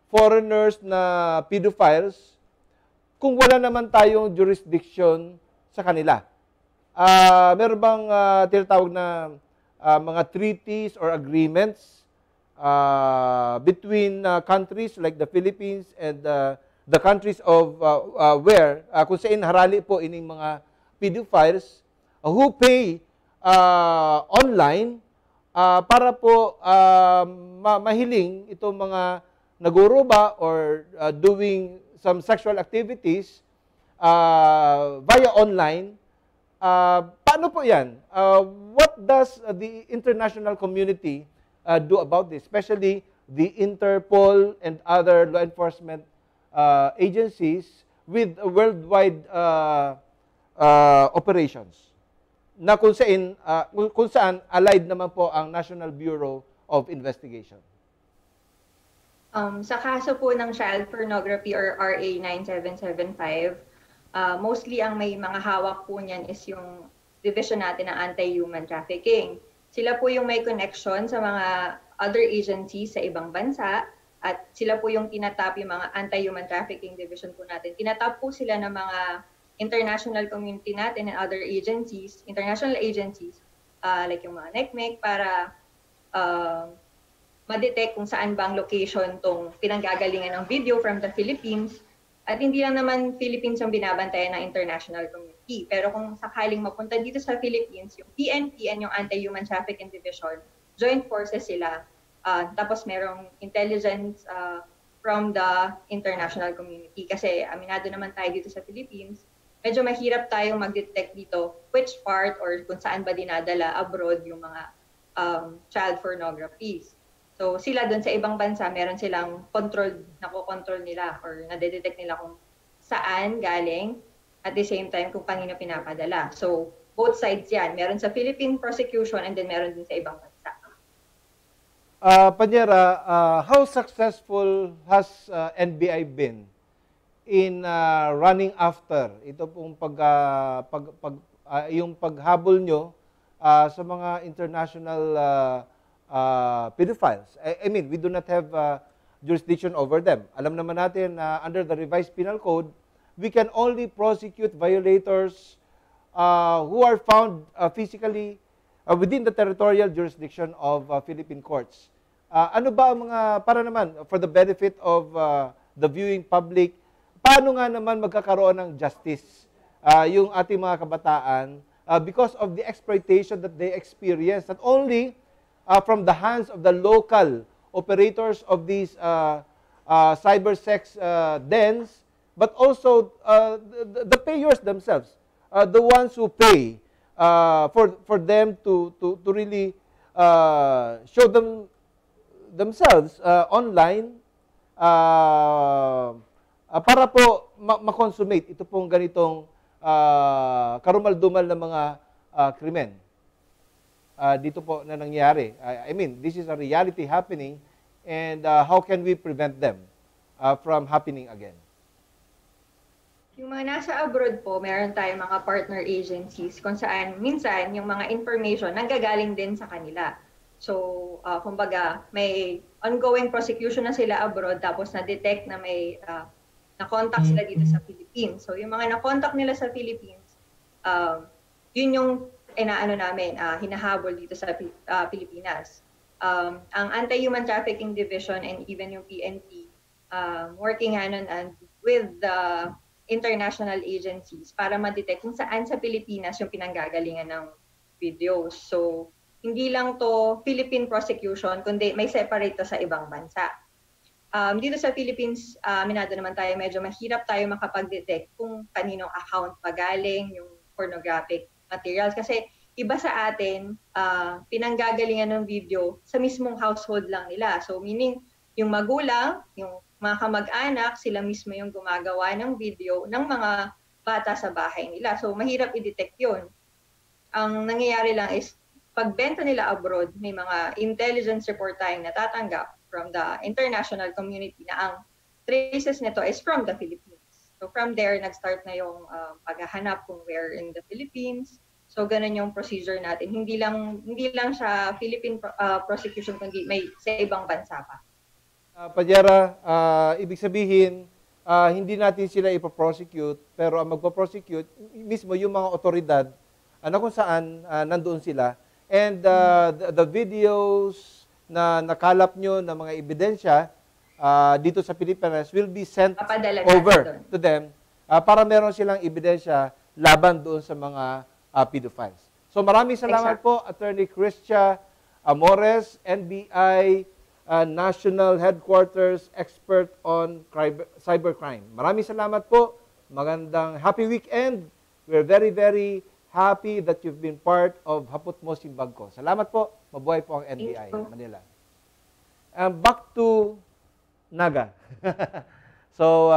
foreigners na pedophiles kung wala naman tayong jurisdiction sa kanila? Meron bang tinatawag na mga treaties or agreements between countries like the Philippines and the countries of where kung saan harali po ining mga pedophiles who pay online para po mahiling itong mga naguruba or doing some sexual activities via online. Paano po yan? What does the international community do about this, especially the Interpol and other law enforcement agencies with worldwide operations? Na kung saan allied naman po ang National Bureau of Investigation. Sa kaso po ng child pornography or RA 9775, mostly ang may mga hawak po niyan is yung division natin ng anti-human trafficking. Sila po yung may connection sa mga other agencies sa ibang bansa at sila po yung tinatap yung mga anti-human trafficking division po natin. Tinatap po sila ng mga international community natin and other agencies, international agencies, like yung mga NECMEC para ma-detect kung saan bang location tong pinanggagalingan ng video from the Philippines. At hindi lang naman Philippines ang binabantayan ng international community. Pero kung sakaling mapunta dito sa Philippines, yung PNP and yung Anti-Human Trafficking Division, joint forces sila. Tapos merong intelligence from the international community. Kasi aminado naman tayo dito sa Philippines, medyo mahirap tayong mag-detect dito which part or kung saan ba dinadala abroad yung mga child pornographies. So sila doon sa ibang bansa, meron silang nakokontrol nila or nadedetect nila kung saan galing at the same time kung kanino pinapadala. So both sides yan. Meron sa Philippine prosecution and then meron din sa ibang bansa. Panyera, how successful has NBI been in running after ito pong yung paghabol nyo sa mga international pedophiles? I mean, we do not have jurisdiction over them. Alam naman natin na under the revised penal code, we can only prosecute violators who are found physically within the territorial jurisdiction of Philippine courts. Ano ba ang mga, para naman, for the benefit of the viewing public, paano nga naman magkakaroon ng justice yung ating mga kabataan because of the exploitation that they experience, not only from the hands of the local operators of these cyber sex dens, but also the payers themselves, the ones who pay for them to really show themselves online para po ma-consummate ito pong ganitong karumal-dumal na mga krimen. Dito po na nangyari. I mean, this is a reality happening and how can we prevent them from happening again? Yung mga nasa abroad po, meron tayong mga partner agencies kung saan minsan yung mga information nanggagaling din sa kanila. So, kumbaga, may ongoing prosecution na sila abroad tapos na-detect na may na-contact sila dito sa Philippines. So, yung mga na-contact nila sa Philippines, yun yung hinahabol dito sa Pilipinas. Ang Anti-Human Trafficking Division and even yung PNP, working hand in hand with the international agencies para ma-detect kung saan sa Pilipinas yung pinanggagalingan ng videos. So, hindi lang to Philippine prosecution, kundi may separate to sa ibang bansa. Dito sa Philippines, minado naman tayo, medyo mahirap tayo makapag-detect kung kaninong account pagaling yung pornographic materials. Kasi iba sa atin, pinanggagalingan ng video sa mismong household lang nila. So meaning, yung magulang, yung mga kamag-anak, sila mismo yung gumagawa ng video ng mga bata sa bahay nila. So mahirap i-detect yun. Ang nangyayari lang is, pagbenta nila abroad, may mga intelligence report tayong natatanggap from the international community na ang traces nito is from the Philippines. So from there, nag-start na yung paghahanap kung where in the Philippines. So ganun yung procedure natin. Hindi lang siya Philippine prosecution, kundi may sa ibang bansa pa. Padyara, ibig sabihin, hindi natin sila ipaprosecute, pero ang magpaprosecute, mismo yung mga otoridad, kung saan nandoon sila. And the videos na nakalap nyo ng mga ebidensya dito sa Pilipinas will be sent over to them para meron silang ebidensya laban doon sa mga pedophiles. So maraming salamat po, Attorney Cristia Amores, NBI National Headquarters Expert on Cybercrime. Maraming salamat po. Magandang happy weekend. We're very, very happy that you've been part of Hapot Mo Simbag Ko. Salamat po. Mabuhay po ang NBI Manila. Back to Naga. So,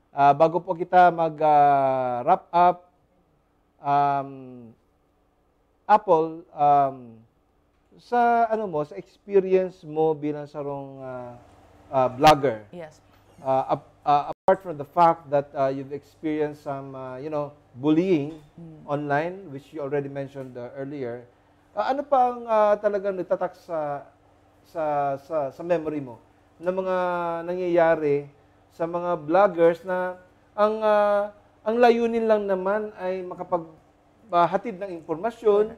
bago po kita mag-wrap up, Apple, sa sa experience mo bilang sarong vlogger. Yes. Apart from the fact that you've experienced some bullying online, which you already mentioned earlier, ano pa ang talagang nagtatak sa memory mo ng mga nangyayari sa mga vloggers na ang layunin lang naman ay makapaghatid ng impormasyon,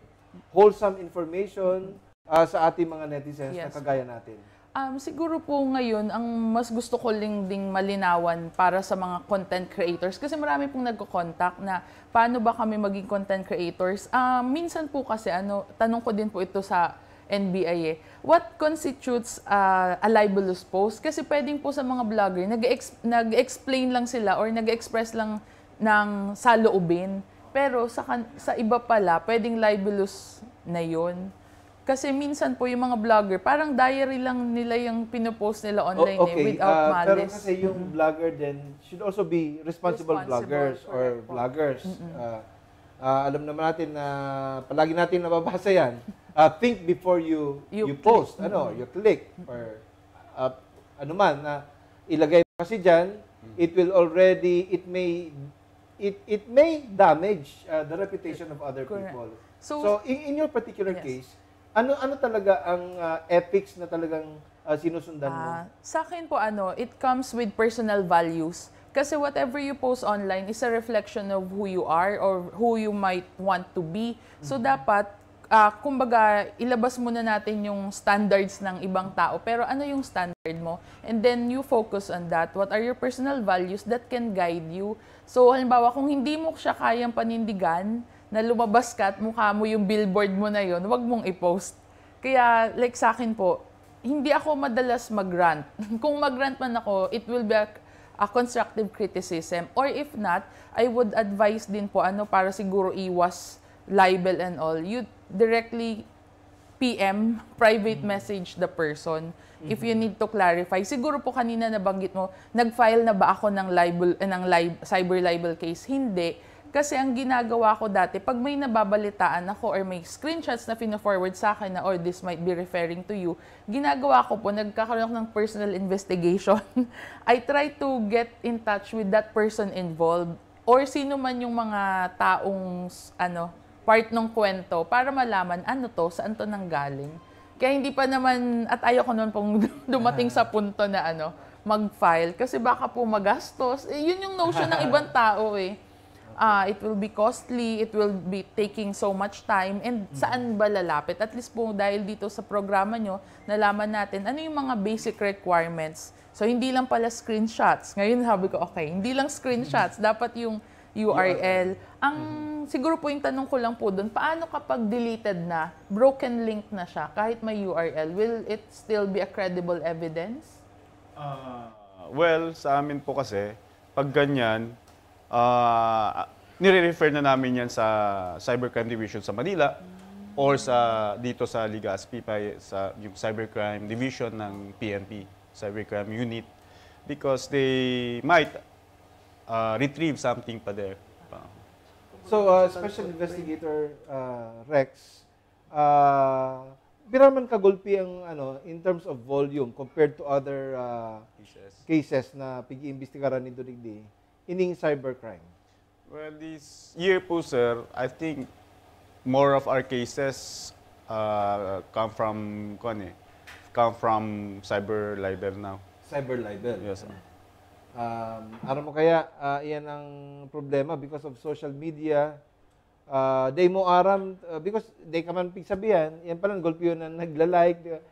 wholesome information sa ating mga netizens na kagaya natin? Siguro po ngayon, ang mas gusto ko ding malinawan para sa mga content creators, kasi marami pong nagko-contact na paano ba kami maging content creators. Minsan po kasi, tanong ko din po ito sa NBI what constitutes a libelous post? Kasi pwedeng po sa mga vlogger, nag-explain lang sila or nag-express lang ng saloobin. Pero sa iba pala, pwedeng libelous na yun. Kasi minsan po yung mga vlogger, parang diary lang nila yung pinopost nila online without malice. Pero kasi yung vlogger din should also be responsible vloggers or vloggers. Alam naman natin na palagi natin nababasa yan. Think before you post, you click or anuman na ilagay kasi diyan, it may damage the reputation of other people. So in your particular case, ano talaga ang ethics na talagang sinusundan mo? Sa akin po it comes with personal values. Kasi whatever you post online is a reflection of who you are or who you might want to be. So dapat kumbaga ilabas muna natin yung standards ng ibang tao. Pero ano yung standard mo? And then you focus on that. What are your personal values that can guide you? So halimbawa kung hindi mo siya kayang panindigan, na lumabas ka at mukha mo yung billboard mo na yun, wag mong i-post. Kaya, like sa akin po, hindi ako madalas mag-rant. Kung mag-rant man ako, it will be a constructive criticism. Or if not, I would advise din po, para siguro iwas libel and all, you directly PM, private message the person if you need to clarify. Siguro po kanina nabanggit mo, nag-file na ba ako ng cyber libel case? Hindi. Kasi ang ginagawa ko dati, pag may nababalitaan ako or may screenshots na pina-forward sa akin na, or this might be referring to you, ginagawa ko po, nagkakaroon ako ng personal investigation. I try to get in touch with that person involved or sino man yung mga taong part ng kwento para malaman saan to nanggaling. Kaya hindi pa naman, at ayoko naman pong dumating sa punto na mag-file kasi baka po magastos. Yun yung notion ng ibang tao . It will be costly, it will be taking so much time, and saan ba lalapit? At least po dahil dito sa programa nyo, nalaman natin ano yung mga basic requirements. So hindi lang pala screenshots. Ngayon sabi ko, okay, hindi lang screenshots, dapat yung URL. Ang siguro po yung tanong ko lang po doon, paano kapag deleted na, broken link na siya, kahit may URL, will it still be a credible evidence? Well, sa amin po kasi, pag ganyan, nire-refer na namin yan sa Cybercrime Division sa Manila or dito sa Legazpi, sa yung Cybercrime Division ng PNP, Cybercrime Unit, because they might retrieve something pa there. So, Special Investigator Rex, biraman kagulpi ang in terms of volume compared to other cases na pag-iimbestigaran ni Dudigdi ining cybercrime? Well, this year po, sir, I think more of our cases come from cyber libel now. Cyber libel? Yes, sir. Ano mo kaya, iyan ang problema because of social media. Day mo aram, because day ka man pigsabihan, yan palang gulpi yun na nagla-like,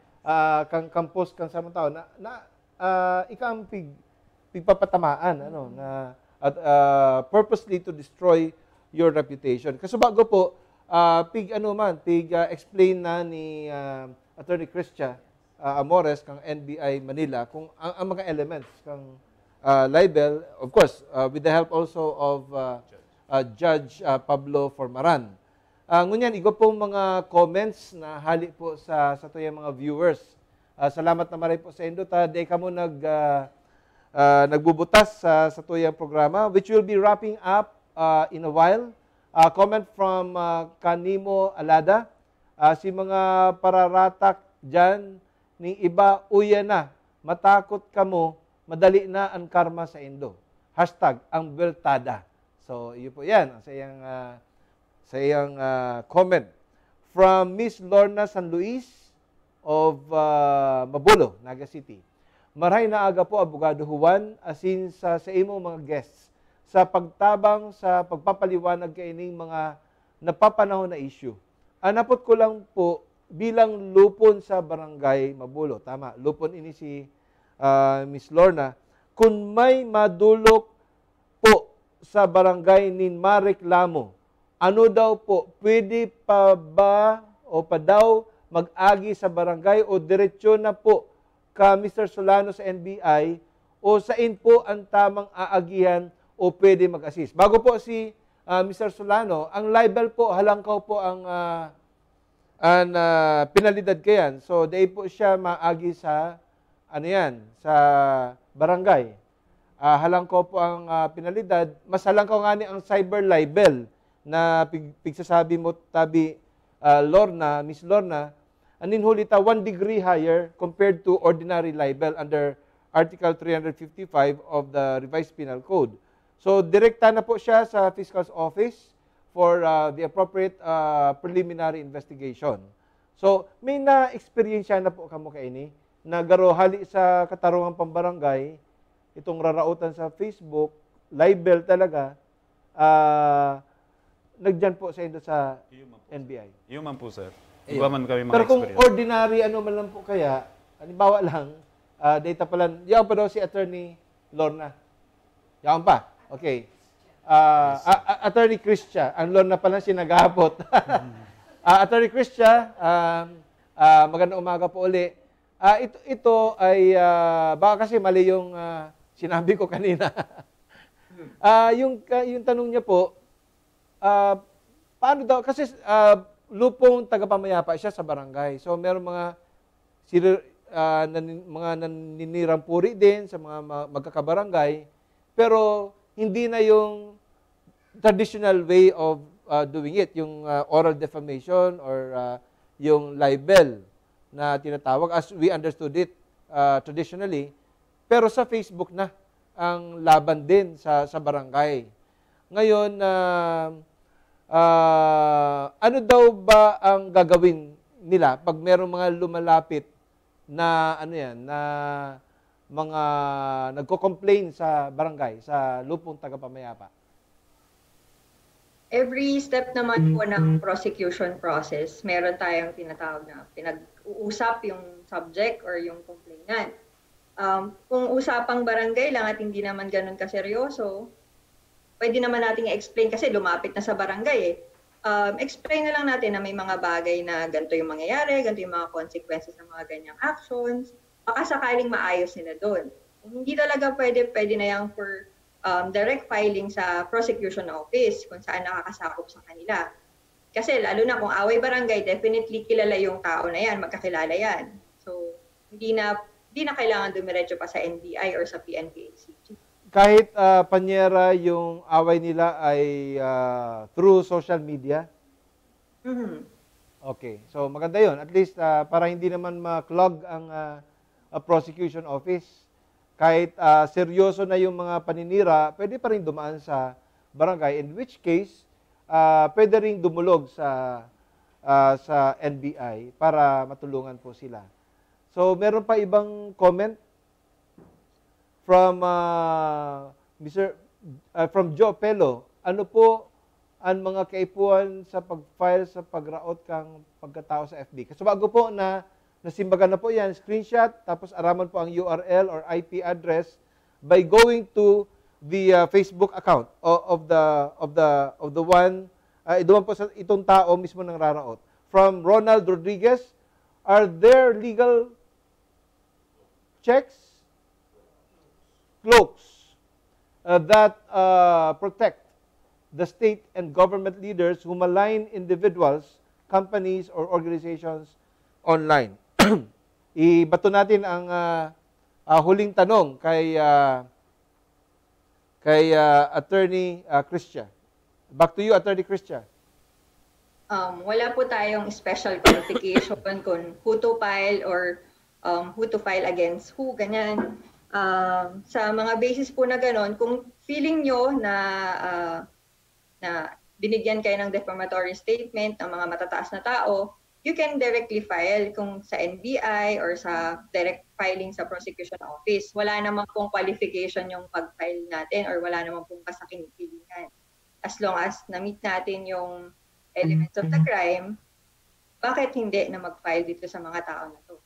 kang post kang sa mga tao, ikaw ang pigpapatamaan, at purposely to destroy your reputation. Kasi bago po, explain na ni Attorney Cristia Amores kang NBI Manila kung ang mga elements kang libel, of course, with the help also of Judge Pablo Formaran. Ngunyan, igo pong mga comments na hali po sa tuyang mga viewers. Salamat na maray po sa indo. Day ka mo nagbubutas sa tuyang programa, which will be wrapping up in a while. Comment from Kanimo Alada. Si mga pararatak dyan, ning iba, uya na, matakot ka mo, madali na ang karma sa indo. Hashtag, ang beltada. So, yun po yan, sa iyang comment. From Miss Lorna San Luis of Mabulo, Naga City. Maray na aga po, Abogado Juan, asin sa imo mga guests, sa pagtabang sa pagpapaliwanag kaining mga napapanahon na issue. Napot ko lang po, bilang lupon sa barangay Mabulo, tama, lupon ini si Miss Lorna, kung may madulok po sa barangay ni mareklamo, ano daw po, pwede pa ba o pa daw mag-agi sa barangay o diretsyo na po ka Mr. Solano sa NBI o sain po ang tamang aagihan o pwede mag-assist? Bago po si Mr. Solano, ang libel po, halangkaw po ang penalidad kayan. So, day po siya maagi sa sa barangay. Halangkaw po ang penalidad. Mas halangkaw nga ni ang cyber libel na pigsasabi mo tabi Lorna, Miss Lorna, anin hulita 1 degree higher compared to ordinary libel under Article 355 of the Revised Penal Code. So, direkta na po siya sa Fiscal's Office for the appropriate preliminary investigation. So, may na-experience na po kamo kaini na garo hali sa katarungang pambarangay, itong rarautan sa Facebook, libel talaga, nagdyan po sa indo sa NBI. Yun man po, sir. Iba man kami mga pero kung experience. ordinary man lang po kaya, halimbawa lang, data pala, yaw pa daw si Attorney Lorna. Yaw pa? Okay. Attorney Cristia, ang Lorna pala sinagahapot. Attorney Cristia, magandang umaga po uli. Ito ay, baka kasi mali yung sinabi ko kanina. Yung tanong niya po, paano daw, kasi lupong tagapamayapa siya sa barangay. So, meron mga naninirang puri din sa mga magkakabarangay, pero hindi na yung traditional way of doing it, yung oral defamation or yung libel na tinatawag as we understood it traditionally. Pero sa Facebook na ang laban din sa barangay. Ngayon, ano daw ba ang gagawin nila pag merong mga lumalapit na na mga nagko-complain sa barangay, sa lupong tagapamayapa? Every step naman po ng prosecution process, meron tayong tinatawag na pinag-uusap yung subject or yung complainant. Kung usapang barangay lang at hindi naman ganun kaseryoso, pwede naman natin i-explain kasi lumapit na sa barangay eh. Explain na lang natin na may mga bagay na ganito yung mangyayari, ganito yung mga consequences ng mga ganyang actions, baka sakaling maayos nila doon. Hindi talaga pwede na yan for direct filing sa prosecution office kung saan nakakasakop sa kanila. Kasi lalo na kung away barangay, definitely kilala yung tao na yan, magkakilala yan. So, hindi na kailangan dumiretso pa sa NBI or sa PNP-ACG. Kahit panyera yung away nila ay through social media? Mm-hmm. Okay. So, maganda yun. At least, para hindi naman ma-clog ang prosecution office. Kahit seryoso na yung mga paninira, pwede pa rin dumaan sa barangay. In which case, pwede rin dumulog sa NBI para matulungan po sila. So, meron pa ibang comment from from Joe Pelo. Ano po ang mga kaipuan sa pag-file sa pagraot kang pagkatao sa FB? Kasi bago po na nasimbagan na po yan, screenshot, tapos araman po ang URL or IP address by going to the Facebook account of the one, doon po sa itong tao mismo ng raraot. From Ronald Rodriguez, are there legal checks, cloaks that protect the state and government leaders who malign individuals, companies, or organizations online? Ibato natin ang huling tanong kay Attorney Cristia. Back to you, Attorney Cristia. Wala po tayong special qualification kung who to file or who to file against who, ganyan. Sa mga basis po na ganon, kung feeling nyo na binigyan kayo ng defamatory statement ng mga matataas na tao, you can directly file kung sa NBI or sa direct filing sa prosecution office. Wala namang pong qualification yung pag-file natin or wala namang pong kasaking-pilingan. As long as na-meet natin yung elements of the crime, bakit hindi na mag-file dito sa mga tao na to?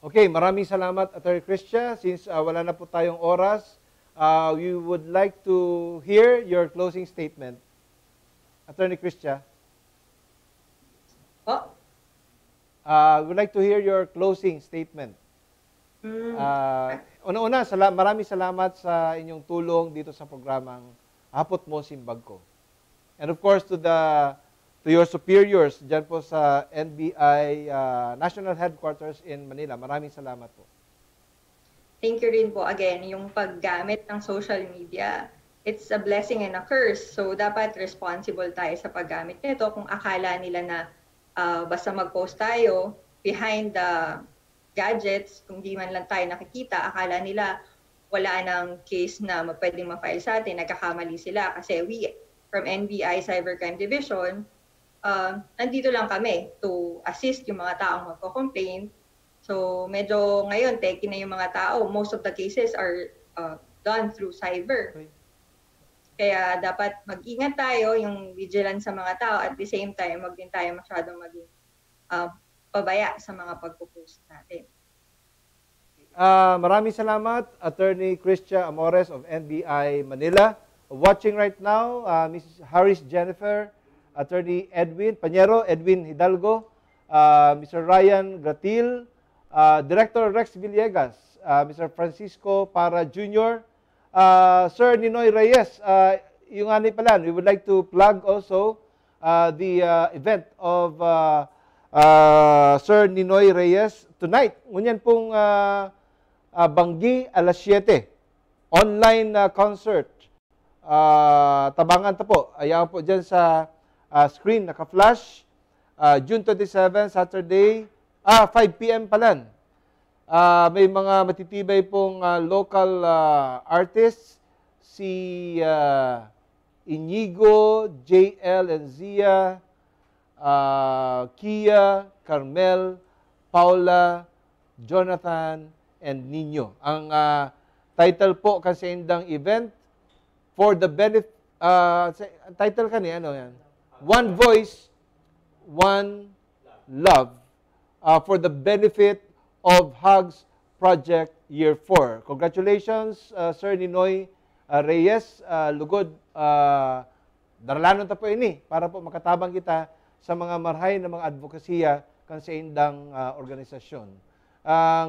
Okay, maraming salamat, Attorney Cristia. Since wala na po tayong oras, we would like to hear your closing statement. Attorney Cristia. Oh. We'd like to hear your closing statement. Una-una, maraming salamat sa inyong tulong dito sa programang Hapot Mo Simbag Ko. And of course, to your superiors dyan po sa NBI National Headquarters in Manila. Maraming salamat po. Thank you rin po. Again, yung paggamit ng social media, it's a blessing and a curse. So, dapat responsible tayo sa paggamit nito. Kung akala nila na basta mag-post tayo behind the gadgets, kung di man lang tayo nakikita, akala nila wala nang case na pwedeng ma-file sa atin, nagkakamali sila. Kasi we, from NBI Cybercrime Division, nandito lang kami to assist yung mga taong magko-complain. So, medyo ngayon, techy na yung mga tao. Most of the cases are done through cyber. Kaya dapat mag-ingat tayo, yung vigilance sa mga tao, at the same time, wag din tayo masyadong maging pabaya sa mga pagpo-post natin. Maraming salamat, Attorney Cristia Amores of NBI Manila. Watching right now, Mrs. Harris Jennifer, Attorney Edwin Pañero, Edwin Hidalgo, Mr. Ryan Gratil, Director Rex Villegas, Mr. Francisco Para Jr., Sir Ninoy Reyes, yung ani pala, we would like to plug also the event of Sir Ninoy Reyes tonight. Ngunyan pong Banggi, alas 7. Online concert. Tabangan ta po. Ayaw po dyan sa screen, naka-flash. June 27, Saturday. 5 p.m. pala. May mga matitibay pong local artists, si Inigo, JL and Zia, Kia, Carmel, Paula, Jonathan, and Nino. Ang title po kasi indang event, for the title ka niya, ano yan? One Voice, One Love for the benefit of Hugs Project Year 4. Congratulations, Sir Ninoy Reyes. Lugod, daralanon ta po ini para po makatabang kita sa mga marhay na mga advokasya kan sa indang organisasyon.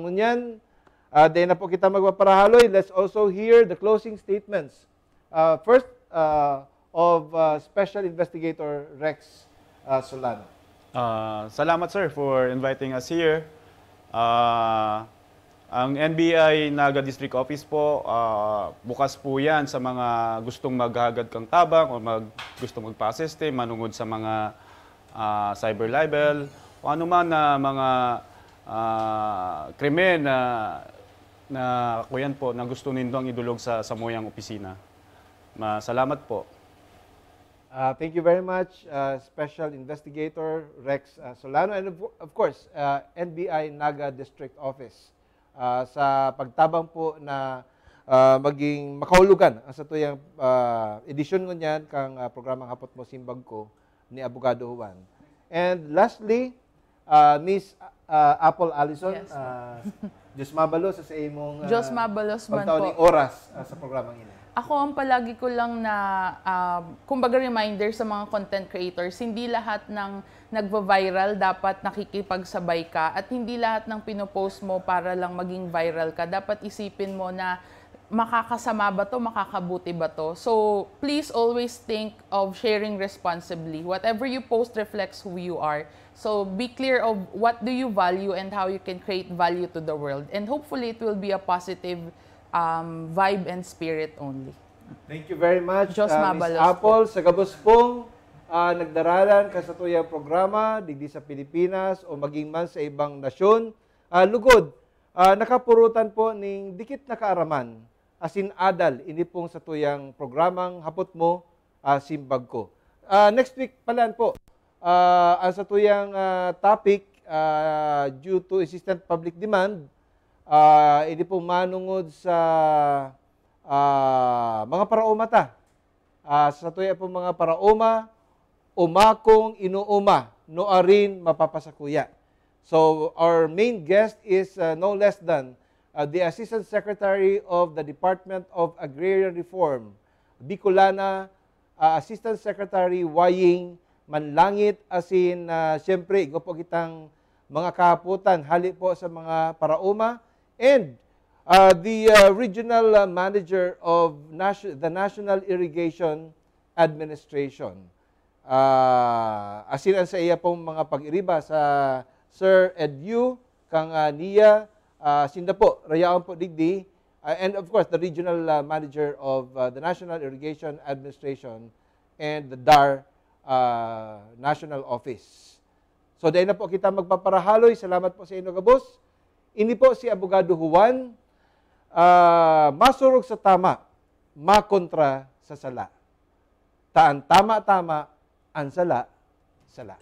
Ngunyan, dahil na po kita magpaparahaloy, let's also hear the closing statements. First, of Special Investigator Rex Solano. Salamat sir for inviting us here. Ang NBI Naga District Office po, bukas po yan sa mga gustong maghagad kang tabang o gustong magpa-assiste, manungod sa mga cyber libel, o ano man na mga krimen na kuyan po na gusto nindong idulog sa samuyang opisina. Salamat po. Thank you very much, Special Investigator Rex Solano, and of course, NBI Naga District Office sa pagtabang po na maging makahulugan ang sa tuyang edisyon ngunyan kang programang Hapot Mo Simbag Ko ni Abogado Juan. And lastly, Miss Apple Allison, Yes. Diyos mabalo sa imong Diyos mabalos man pagtaon po. ng oras sa programang ini. Ako ang palagi ko lang na, kumbaga reminder sa mga content creators, hindi lahat ng nagva-viral dapat nakikipagsabay ka at hindi lahat ng pinopost mo para lang maging viral ka. Dapat isipin mo na makakasama ba to, makakabuti ba to. So please always think of sharing responsibly. Whatever you post reflects who you are. So be clear of what do you value and how you can create value to the world. And hopefully it will be a positive vibe and spirit only. Thank you very much, Diyos Miss mabalos Apple. Sa gabos pong nagdaralan ka sa tuyang programa, digdi sa Pilipinas o maging man sa ibang nasyon. Lugod, nakapurutan po ning dikit na kaaraman, asin adal, ini pong sa tuyang programang Hapot Mo, Simbag Ko. Next week palan po, ang sa tuyang topic, due to insistent public demand, hindi po manungod sa mga paraoma ta. Sa tuya po mga paraoma, umakong inuuma, noarin mapapasakuya. So our main guest is no less than the Assistant Secretary of the Department of Agrarian Reform, Bicolana, Assistant Secretary Waying Manlangit, asin siyempre, igo po kitang mga kahaputan, hali po sa mga paraoma, and the Regional Manager of the National Irrigation Administration. Asinan sa iya pong mga pag-iriba sa Sir Edu, kang Nia, sinda po, rayaan po digdi, and of course, the Regional Manager of the National Irrigation Administration and the DAR National Office. So, dahil na po kita magpaparahaloy. Salamat po sa inyo, kabos. Ini po si Abogado Juan, masurog sa tama, makontra sa sala. Taan tama-tama, ang sala, sala.